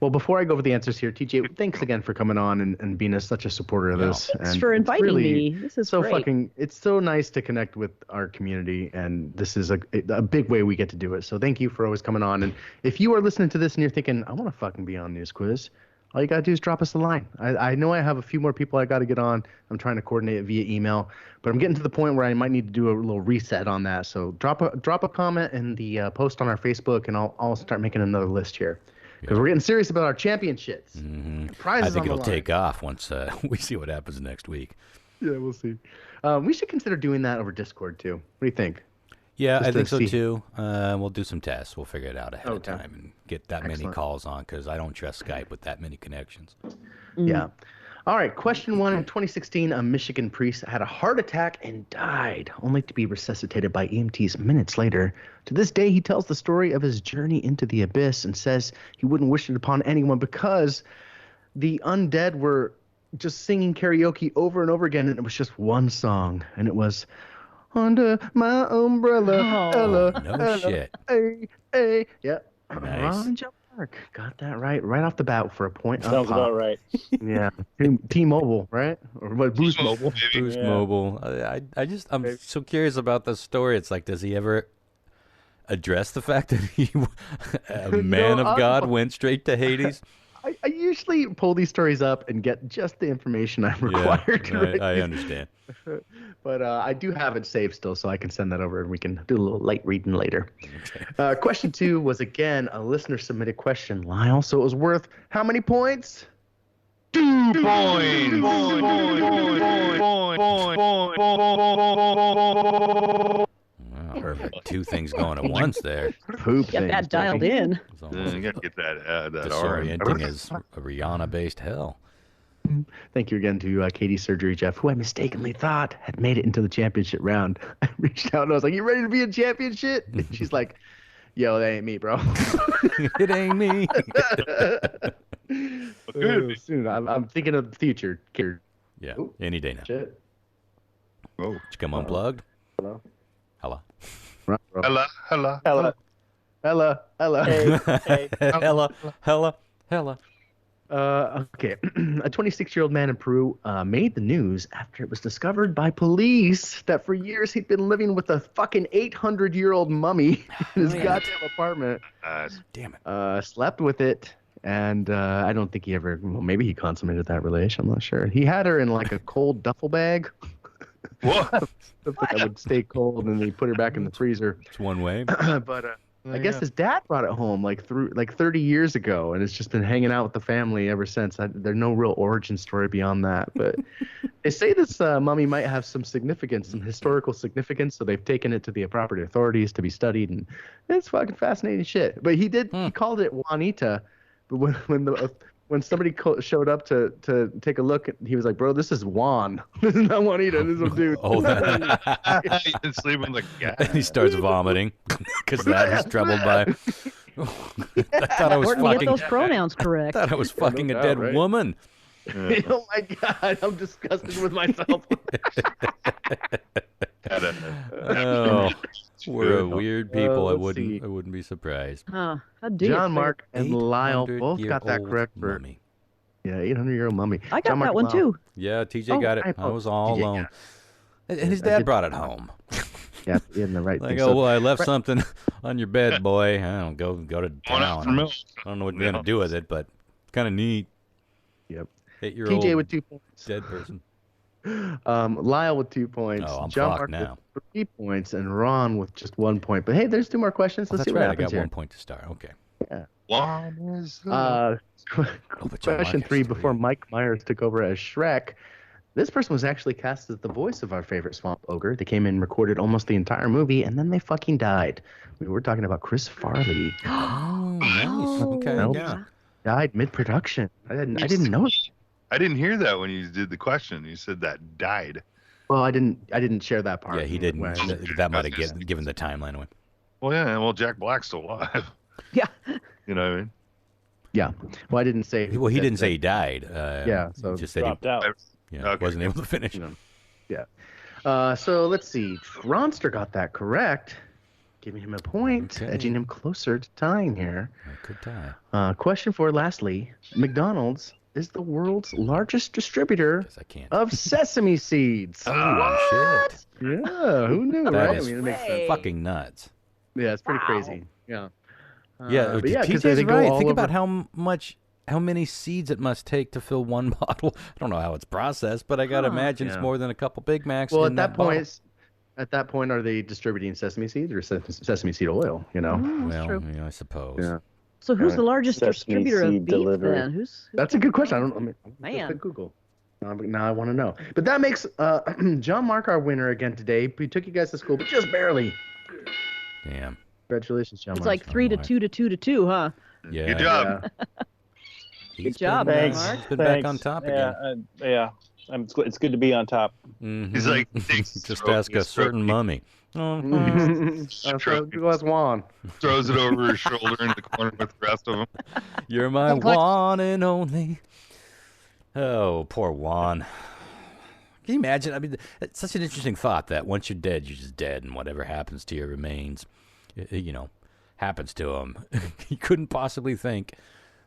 Well, before I go over the answers here, TJ, thanks again for coming on and being such a supporter of Yeah. this. Thanks and for it's inviting really me. This is so great. it's so nice to connect with our community, and this is a big way we get to do it. So thank you for always coming on. And if you are listening to this and you're thinking, I want to fucking be on News Quiz, all you got to do is drop us a line. I know I have a few more people I got to get on. I'm trying to coordinate it via email, but I'm getting to the point where I might need to do a little reset on that. So drop a comment in the post on our Facebook, and I'll start making another list here. Because we're getting serious about our championships. Prizes I think on the it'll line. take off once we see what happens next week. Yeah, we'll see. We should consider doing that over Discord too. What do you think? Yeah, Just I to think so see. too. We'll do some tests. We'll figure it out ahead Okay. of time and get that many Excellent. calls on because I don't trust Skype with that many connections. Yeah. All right. Question 1. In 2016, a Michigan priest had a heart attack and died, only to be resuscitated by EMTs minutes later. To this day, he tells the story of his journey into the abyss and says he wouldn't wish it upon anyone because the undead were just singing karaoke over and over again, and it was just one song, and it was under my umbrella. Oh, Ella, no Ella, shit. Hey, hey. Yep. Nice. Ron Joe Park got that right off the bat for a point. Sounds pop. about right. Yeah, T-Mobile, right? Or what? Boost Mobile. Boost Yeah. Mobile. I'm so curious about the story. It's like, does he ever address the fact that he, a man of God, went straight to Hades? I usually pull these stories up and get just the information I'm required to write I these. understand. But I do have it saved still, so I can send that over and we can do a little light reading later. Question 2 was, again, a listener-submitted question, Lyle, so it was worth how many points? 2 points. Wow, perfect. Two things going at once there. Poop Get things, that dialed Jackie. in. It's You almost gotta get that R. disorienting as a Rihanna-based hell. Thank you again to Katie Surgery Jeff, who I mistakenly thought had made it into the championship round. I reached out and I was like, "You ready to be in championship?" And she's like, "Yo, that ain't me, bro." It ain't me. Soon, I'm thinking of the future. Yeah, Ooh. any day now. Did Shit. you come unplugged? Hello. Hello. Hello. Hella. Hella. Okay. A 26-year-old man in Peru made the news after it was discovered by police that for years he'd been living with a fucking 800-year-old mummy in his goddamn apartment. Damn it. Slept with it, and I don't think he ever. Well, maybe he consummated that relation. I'm not sure. He had her in like a cold duffel bag. What? Something that would stay cold, and then he put her back in the freezer. It's one way. But I guess his dad brought it home like 30 years ago, and it's just been hanging out with the family ever since. There's no real origin story beyond that, but they say this mummy might have some significance, some historical significance, so they've taken it to the proper authorities to be studied, and it's fucking fascinating shit. But he called it Juanita, but when somebody showed up to take a look, he was like, "Bro, this is Juan. This is not Juanita. This is a dude." Oh, that. He's been sleeping like a And he starts vomiting because that is troubled by. I thought I was Important to get fucking. those pronouns correct. Thought I was fucking no a doubt, dead right? woman. Oh my god, I'm disgusted with myself. Oh, we're weird people. let's see. I wouldn't be surprised. Huh. How do John, you Mark, and Lyle both got that 800-year-old correct for mummy. 800-year-old mummy. I got John, Mark, that one and Lyle. too. Yeah, TJ Oh, got it. I I was all TJ got alone. it. And his I dad did- brought it home. Yeah, in the right Like, thing. oh, So, well, I left something on your bed, boy. I don't go to Going out for town. milk. I don't know what you're gonna do with it, but it's kind of neat. yep. 8-year-old TJ with 2 points. dead person. Lyle with 2 points. Oh, I'm John fucked Mark now. with 3 points, and Ron with just 1 point. But hey, there's 2 more questions. Let's That's see what right. I happens got here. 1 point to start. Okay. Juan is the... Question 3, before Mike Myers took over as Shrek, this person was actually cast as the voice of our favorite swamp ogre. They came in, recorded almost the entire movie, and then they fucking died. We were talking about Chris Farley. Oh, nice. Okay, yeah. Died mid-production. I didn't know. I didn't hear that when you did the question. You said that died. Well, I didn't share that part. Yeah, he didn't. That might have given the timeline away. Well, yeah. Well, Jack Black's still alive. Yeah. You know what I mean? Yeah. Well, I didn't say. Well, he didn't say he died. Yeah. So he just said dropped out. Yeah, okay. Wasn't able to finish. Yeah. So let's see. Ronster got that correct, giving him a point, edging him closer to tying here. Good tie. Question 4, lastly. McDonald's is the world's largest distributor of sesame seeds. Oh, shit. Yeah, who knew, That right? is I mean, it makes sense. fucking nuts. Yeah, it's pretty crazy. Yeah. Yeah, because TJ's they go right. all Think over. about how many seeds it must take to fill one bottle. I don't know how it's processed, but I gotta imagine it's more than a couple Big Macs. Well, in at that bottle. point, are they distributing sesame seeds or sesame seed oil? You know. That's true. I suppose. Yeah. So who's the largest Sesame distributor seed of beef delivery. then? Who's That's a good question. I'm Man. just Google. Now I want to know. But that makes John Mark our winner again today. We took you guys to school, but just barely. Damn. Congratulations, John It's Mark. like 3 to 2 to 2 to 2, huh? Yeah. Good job. Good job, Thanks. Mark. He's been back on top again. Yeah. It's good to be on top. He's like, just ask a certain mummy. That's Juan. Throws it over his shoulder in the corner with the rest of them. You're my one and only. Oh, poor Juan. Can you imagine? I mean, it's such an interesting thought that once you're dead, you're just dead, and whatever happens to your remains, happens to them. You couldn't possibly think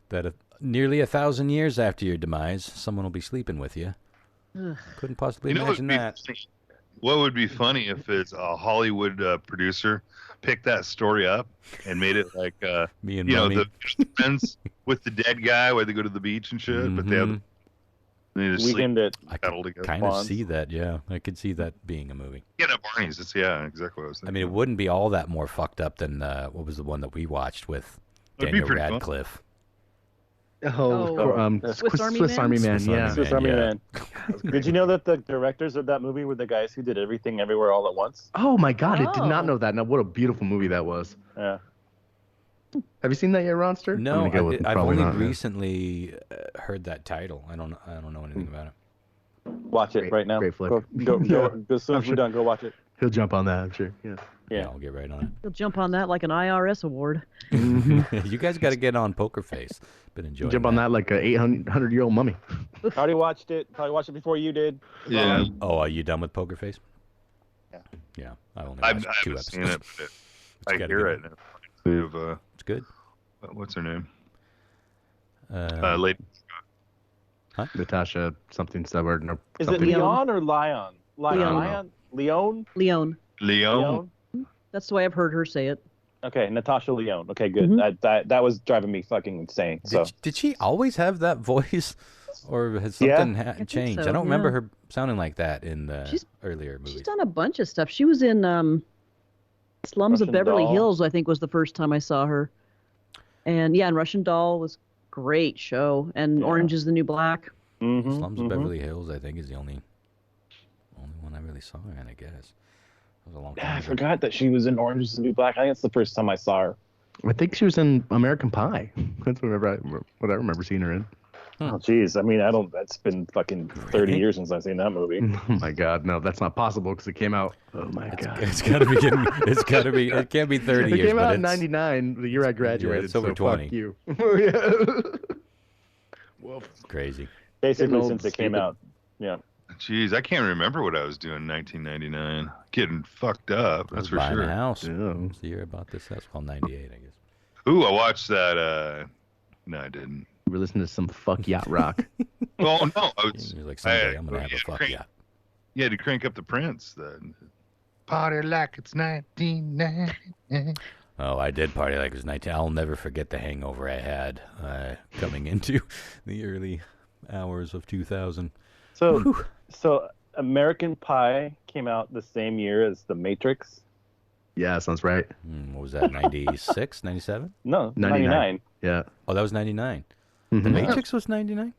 that nearly 1,000 years after your demise, someone will be sleeping with you. Couldn't possibly imagine that. What would be funny if it's a Hollywood producer picked that story up and made it like Me and the friends with the dead guy where they go to the beach and shit, but they just Weekend at I cuddle together. kind of see that, yeah. I could see that being a movie. Yeah, at Barney's. It's exactly what I was thinking. I mean, it wouldn't be all that more fucked up than what was the one that we watched with It'd be Daniel pretty fun. Radcliffe. Swiss Army Man? Yeah. Swiss Army Man. Did you know that the directors of that movie were the guys who did Everything Everywhere All at Once? Oh my God, I did not know that. Now, what a beautiful movie that was. Yeah. Have you seen that yet, Ronster? No, I've only not, recently heard that title. I don't know anything about it. Watch it right now. Great flick. Go, as soon as we're done, go watch it. He'll jump on that, I'm sure. Yeah, I'll get right on He'll jump on that like an IRS award. it. You guys got to get on Poker Face. Been enjoying. Jump on that like an 800-year-old mummy. Already watched it. Probably watched it before you did. Yeah. Oh, are you done with Poker Face? Yeah. Yeah, I only I've watched 2 haven't seen episodes. it, but I hear it. It's good. What's her name? Uh, Natasha something stubborn. Or Is something. it Leon or Lion? Leon. Leon? Leon. That's the way I've heard her say it. Okay, Natasha Leon. Okay, good. That was driving me fucking insane. So did she always have that voice, or has something changed? so, I don't remember her sounding like that in the She's- earlier movies. She's done a bunch of stuff. She was in Slums of Russian Beverly Doll. Hills, I think, was the first time I saw her. And and Russian Doll was great show. And Orange is the New Black. Slums of Beverly Hills, I think, is the only one I really saw her in, I guess. That was a long time I ago. forgot that she was in Orange is the New Black. I think it's the first time I saw her. I think she was in American Pie. That's what I remember seeing her in. Oh, jeez. I mean, that's been fucking 30 years since I've seen that movie. Oh my God, no, that's not possible because it came out. Oh my God, It's got to be getting. It's got to be. It can't be 30 it years. came but out in it's- '99, the year I graduated. it's over so 20. Fuck you. Yeah. Well, It's crazy. Basically, Getting since old, it came stupid. out. Yeah. Jeez, I can't remember what I was doing in 1999. Getting fucked up, that's for Buying sure. a house. Yeah. It's the year I bought this house. Well, 98, I guess. Ooh, I watched that. No, I didn't. we're listening to some fuck yacht rock. Oh no, I was. He was like, someday I'm gonna have a fuck yacht. Yeah, to crank up the Prince. Party like it's 1990. Oh, I did party like it was 19. I'll never forget the hangover I had coming into the early hours of 2000. So American Pie came out the same year as The Matrix. Yeah, sounds right. What was that, 96, 97? No, 99. 99. Yeah. Oh, that was 99. Mm-hmm. The Matrix was 99?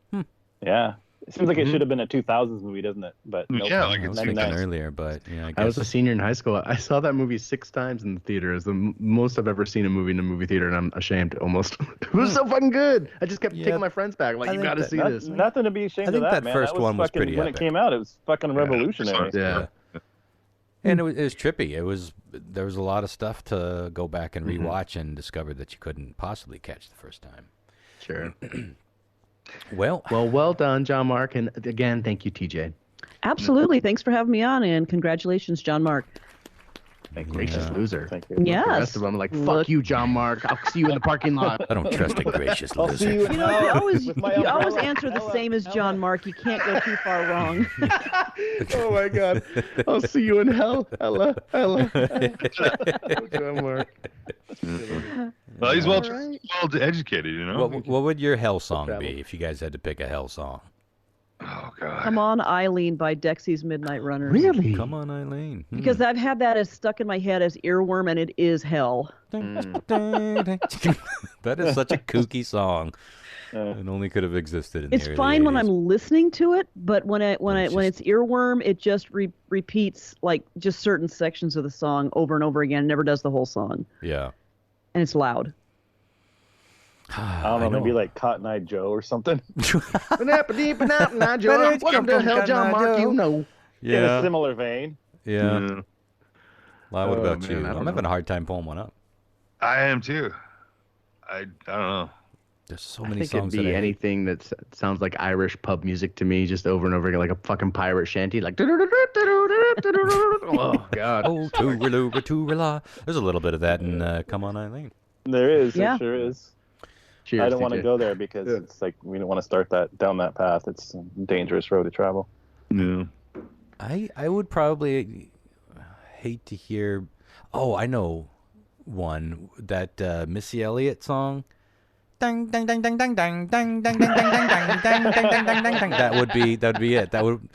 Yeah. It seems like it should have been a 2000s movie, doesn't it? But nope. Yeah, I was thinking 99. earlier, but yeah, I guess. I was a senior in high school. I saw that movie 6 times in the theater. It's the most I've ever seen a movie in a movie theater, and I'm ashamed almost. It was so fucking good. I just kept taking my friends back. Like, you got to see this. Nothing to be ashamed of that, man. First one was pretty when epic. it came out, it was fucking revolutionary. Yeah. And it was trippy. There was a lot of stuff to go back and rewatch and discover that you couldn't possibly catch the first time. Sure. Well done, John Mark, and again, thank you, TJ. Absolutely. Thanks for having me on, and congratulations, John Mark. Gracious loser. Thank you. Yes. The rest of them are like, fuck you, John Mark. I'll see you in the parking lot. I don't trust a gracious I'll see loser. you in hell You always answer the same as John Mark. You can't go too far wrong. Oh my God. I'll see you in hell. Ella. John Mark. Well, he's well educated, you know. What would your hell song be if you guys had to pick a hell song? Oh God. Come On, Eileen by Dexy's Midnight Runners. Really? Come on, Eileen. Because I've had that as stuck in my head as earworm, and it is hell. That is such a kooky song. It only could have existed in It's the early fine when 80s. I'm listening to it, but when it's earworm, it just repeats like just certain sections of the song over and over again. It never does the whole song. Yeah. And it's loud. I don't know, maybe like Cotton Eye Joe or something. Welcome to hell, John Mark, you know. Yeah. In a similar vein. Yeah. Well, what about man, you? I don't I'm having a hard time pulling one up. I am too. I don't know. There's so I many think it'd songs be that I hate. anything that sounds like Irish pub music to me, just over and over again, like a fucking pirate shanty, like. Oh God. Oh, tooraloo-toorala. There's a little bit of that in Come On, Eileen. There is. Yeah. There sure is. Cheers, I don't want to TJ. go there because it's like we don't want to start down that path. It's a dangerous road to travel. Yeah. I would probably hate to hear. Oh, I know one, that Missy Elliott song. Dang dang dang dang dang dang dang dang dang dang dang dang dang dang dang dang dang. That would be it. That would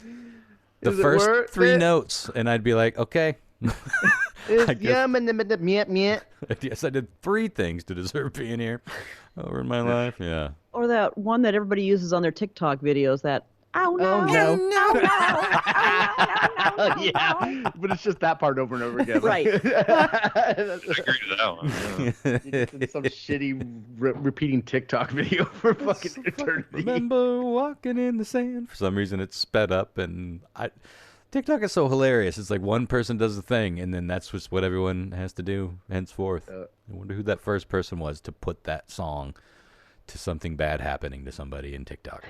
the Is it first worth 3 it? notes, and I'd be like, okay. I guess I did 3 things to deserve being here over in my life. Yeah. Or that one that everybody uses on their TikTok videos, that, oh no, Yeah, but it's just that part over and over again. Right. I agree to that one. Yeah. It's some shitty repeating TikTok video for fucking eternity. Remember walking in the sand. For some reason, it's sped up, and TikTok is so hilarious. It's like one person does the thing, and then that's just what everyone has to do henceforth. I wonder who that first person was to put that song to something bad happening to somebody in TikTok.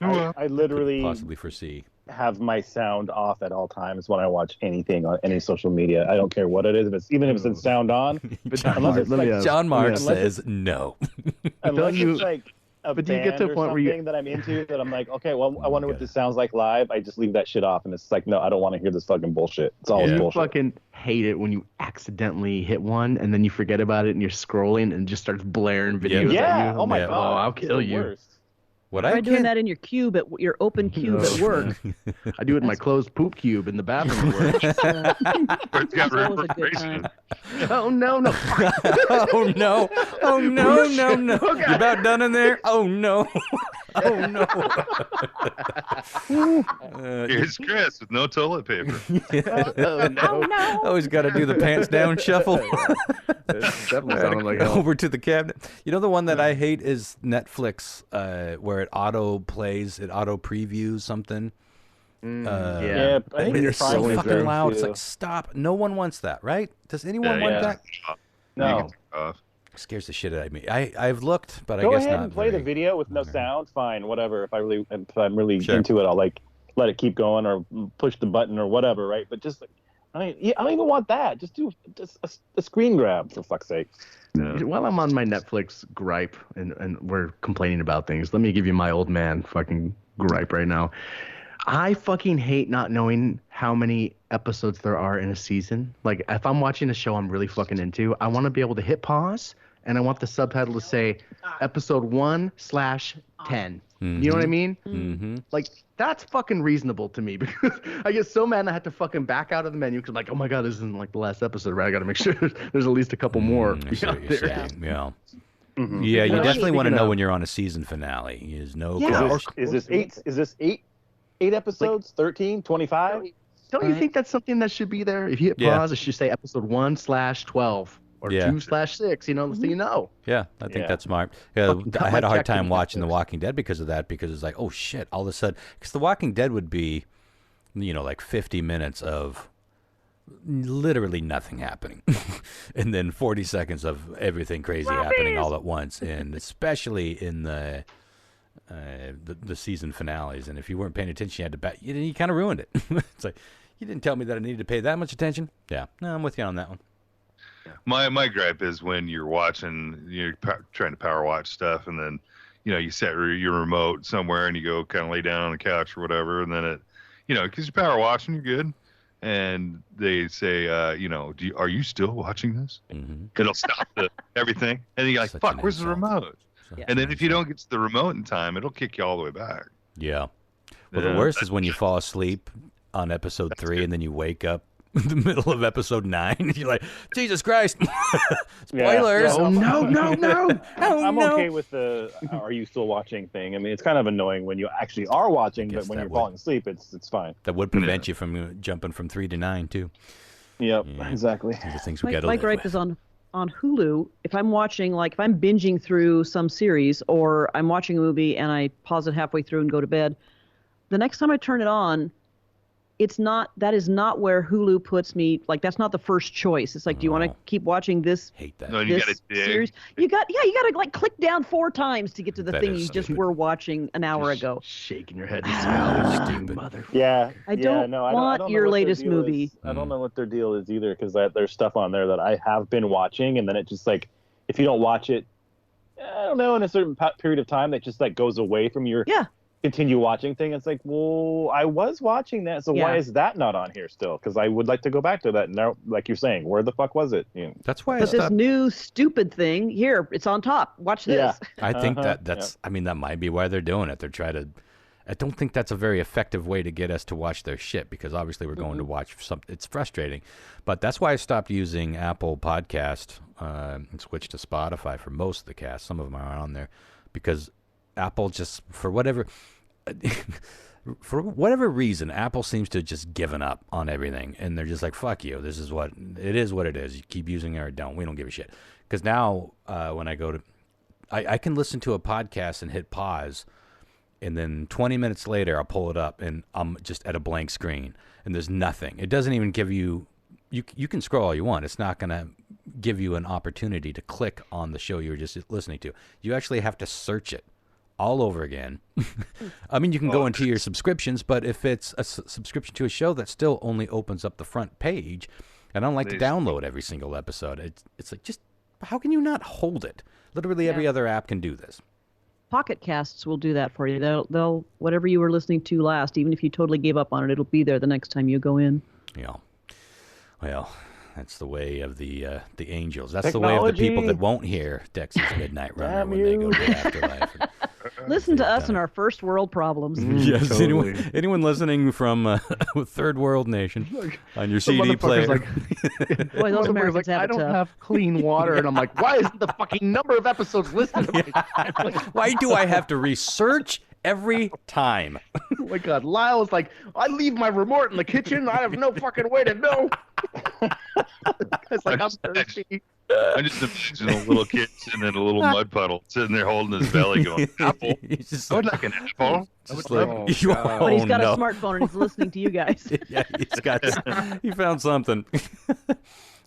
I literally Possibly foresee. have my sound off at all times when I watch anything on any social media. I don't care what it is. Even if it's sound on. John Mark says no. Unless it's like a But do you band get to a or point where you- something that I'm into that I'm like, okay, well, I wonder what this sounds like live. I just leave that shit off, and it's like, no, I don't want to hear this fucking bullshit. It's always You bullshit. fucking hate it when you accidentally hit one and then you forget about it and you're scrolling and it just starts blaring videos Yeah. at you. Oh my Yeah. god. Oh, I'll It's kill the you. worst. What Try I doing can't that in your cube, your open cube at work. I do it in my closed poop cube in the bathroom at work. It's got That's always a good reverberation. time. Oh, no. Oh no! Oh no! No! No! You about done in there? Oh no! Oh no! Here's Chris with no toilet paper. Oh, no. Always got to do the pants down shuffle. It's definitely sounding like hell. Over to the cabinet. You know the one that I hate is Netflix, where it auto plays, it auto previews something. Yeah, I think It's it's so Prime fucking is loud. It's too. like, stop. No one wants that, right? Does anyone want yeah. that? No. Scares the shit out of me. I've looked, but Go I guess ahead not. and play the very- video with no sound. Fine, whatever. If I'm really Sure. into it, I'll like let it keep going or push the button or whatever, right? But just like, I don't even want that. Just do a screen grab for fuck's sake. While I'm on my Netflix gripe and we're complaining about things, let me give you my old man fucking gripe right now. I fucking hate not knowing how many episodes there are in a season. Like, if I'm watching a show I'm really fucking into, I want to be able to hit pause, and I want the subtitle to say episode 1/10. You know what I mean? Mm-hmm. Like, that's fucking reasonable to me because I get so mad I have to fucking back out of the menu because I'm like, oh my God, this isn't like the last episode, right? I got to make sure there's at least a couple more. I see what out you're there. saying. Yeah. Mm-hmm. Yeah, you No, definitely want to speaking know of- when you're on a season finale. Is no Yeah, question. Is this eight episodes? 13, 25? Don't you think that's something that should be there? If you hit Yeah. pause, it should say episode 1/12 or Yeah. 2/6. So you know. Yeah, I think Yeah. that's smart. Yeah, Fucking cut I had my a hard check to time Netflix. watching The Walking Dead because of that, because it's like, oh shit, all of a sudden, because The Walking Dead would be, like 50 minutes of literally nothing happening, and then 40 seconds of everything crazy happening all at once, and especially in the season finales. And if you weren't paying attention, you had to you kind of ruined it. It's like, you didn't tell me that I needed to pay that much attention. Yeah, no, I'm with you on that one. My gripe is when you're trying to power watch stuff, and then you set your remote somewhere and you go kind of lay down on the couch or whatever, and then it because you're power watching, you're good, and they say are you still watching this? Mm-hmm. It'll stop everything, and you're like, Such fuck, an where's the insult. remote? And then if you don't get to the remote in time, it'll kick you all the way back. Yeah. Well, Yeah, the worst is when you fall asleep on episode 3 and then you wake up in the middle of episode 9 and you're like, Jesus Christ. Spoilers. Yeah, Oh, no. I'm okay with the "Are you still watching?" thing. I mean, it's kind of annoying when you actually are watching, guess but when that you're would- falling asleep, it's fine. That would prevent you from jumping from 3 to 9 too. Yep, Yeah. exactly. These are things we My, got to my live gripe with. is on Hulu. If I'm watching, if I'm binging through some series or I'm watching a movie and I pause it halfway through and go to bed, the next time I turn it on, that is not where Hulu puts me. That's not the first choice. It's like, do you want to keep watching this Hate that. No, you this gotta dig. series? You got to click down 4 times to get to the That thing is you just stupid. were watching an hour ago. Shaking your head and smiling like, Stupid. motherfucker. Yeah, I don't want know your what their latest deal movie. is. I don't know what their deal is either, because there's stuff on there that I have been watching, and then it just if you don't watch it, I don't know, in a certain period of time, that just goes away from your continue watching thing. It's like, well, I was watching that, so why is that not on here still? Because I would like to go back to that. Now, like you're saying, where the fuck was it? That's why I But this stopped. new stupid thing here, it's on top. Watch this. Yeah. I think Uh-huh, that's, I mean, that might be why they're doing it. They're trying to, I don't think that's a very effective way to get us to watch their shit, because obviously we're going to watch something. It's frustrating. But that's why I stopped using Apple Podcast and switched to Spotify for most of the cast. Some of them are on there because Apple just, for whatever reason, Apple seems to have just given up on everything. And they're just like, fuck you. This is what it is. You keep using it or don't. We don't give a shit. Because now when I go to, I can listen to a podcast and hit pause, and then 20 minutes later I'll pull it up and I'm just at a blank screen and there's nothing. It doesn't even give you can scroll all you want. It's not going to give you an opportunity to click on the show you were just listening to. You actually have to search it all over again. I mean, you can go into your subscriptions, but if it's a subscription to a show, that still only opens up the front page. And I don't like to download every single episode. It's like, just how can you not hold it? Literally every other app can do this. Pocket Casts will do that for you. They'll whatever you were listening to last, even if you totally gave up on it, it'll be there the next time you go in. Yeah. Well, that's the way of the angels. That's the way of the people that won't hear Dex's Midnight Runner when they go to the afterlife. Listen to us and our first world problems. Yes, Totally. anyone listening from third world nation on your CD player. Boy, those Americans have I it don't tough. have clean water, and I'm like, why isn't the fucking number of episodes listed? Why do I have to research every time? Oh my God, Lyle is like, I leave my remote in the kitchen. I have no fucking way to know. It's like, I'm thirsty. I just imagine a little kid sitting in a little mud puddle, sitting there holding his belly, going, "Apple? He's just I would like an apple." just like, Oh, But he's got no. a smartphone and he's listening to you guys. Yeah, he found something.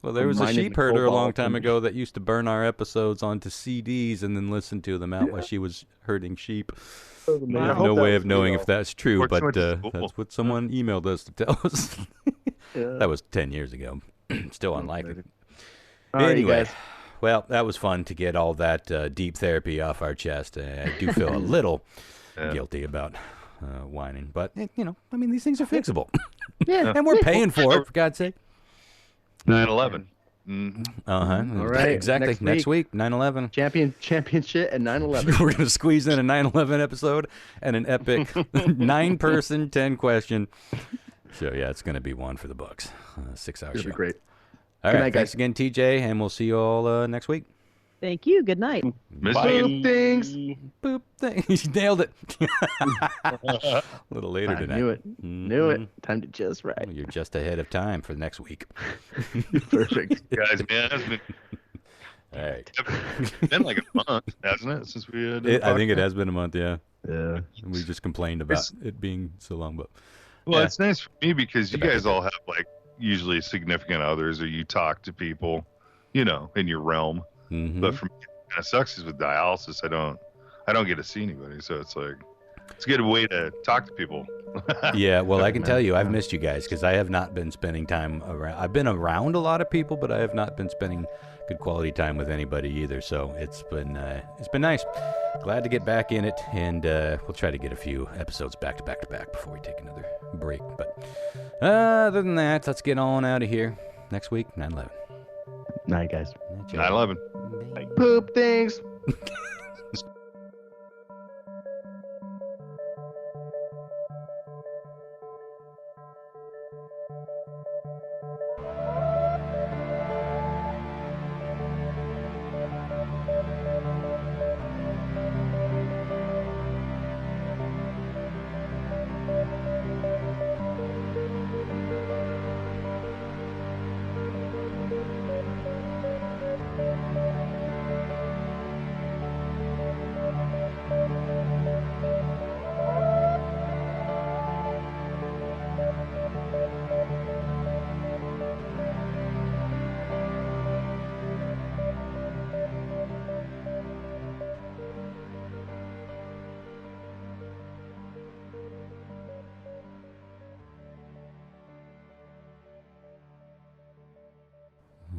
Well, there was a Mine is sheep the herder a long cobalt. time ago that used to burn our episodes onto CDs and then listen to them out while she was herding sheep. We I have hope no that way was of knowing real. if that's true, Or but someone just Google. that's what someone emailed us to tell us. That was 10 years ago. Still unlikely. All right, you Anyway, guys. well, that was fun to get all that deep therapy off our chest. I do feel a little guilty about whining, but I mean, these things are fixable. Yeah. And we're paying for it, for God's sake. 9/11. Mm-hmm. All right, exactly. next Next week, 9/11. Championship and 9/11. We're going to squeeze in a 9/11 episode and an epic 9-person, 10-question. So, yeah, it's going to be one for the books. 6-hour show. It'll be great. All Good right. night, Thanks guys. again, TJ, and we'll see you all next week. Thank you. Good night. Boop things. Boop thing. You nailed it. A little later I tonight. knew it. Knew it. Time to just right. You're just ahead of time for next week. Perfect. Guys, man, it's been, All right. it's been like a month, hasn't it? Since we did the I think it podcast? has been a month, yeah. Yeah. We just complained about it being so long, but Well, yeah. it's nice for me because you Get back guys in all have like usually significant others, or you talk to people, you know, in your realm. Mhm. But for me, it kind of sucks is with dialysis, I don't get to see anybody, so it's like it's a good way to talk to people. Yeah, well, I can tell you, I've Yeah. missed you guys because I have not been spending time around. I've been around a lot of people, but I have not been spending good quality time with anybody either. So it's been nice. Glad to get back in it, and we'll try to get a few episodes back to back before we take another break. But other than that, let's get on out of here. Next week, 9/11. Night, guys. 9/11. Poop things.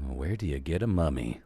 Where do you get a mummy?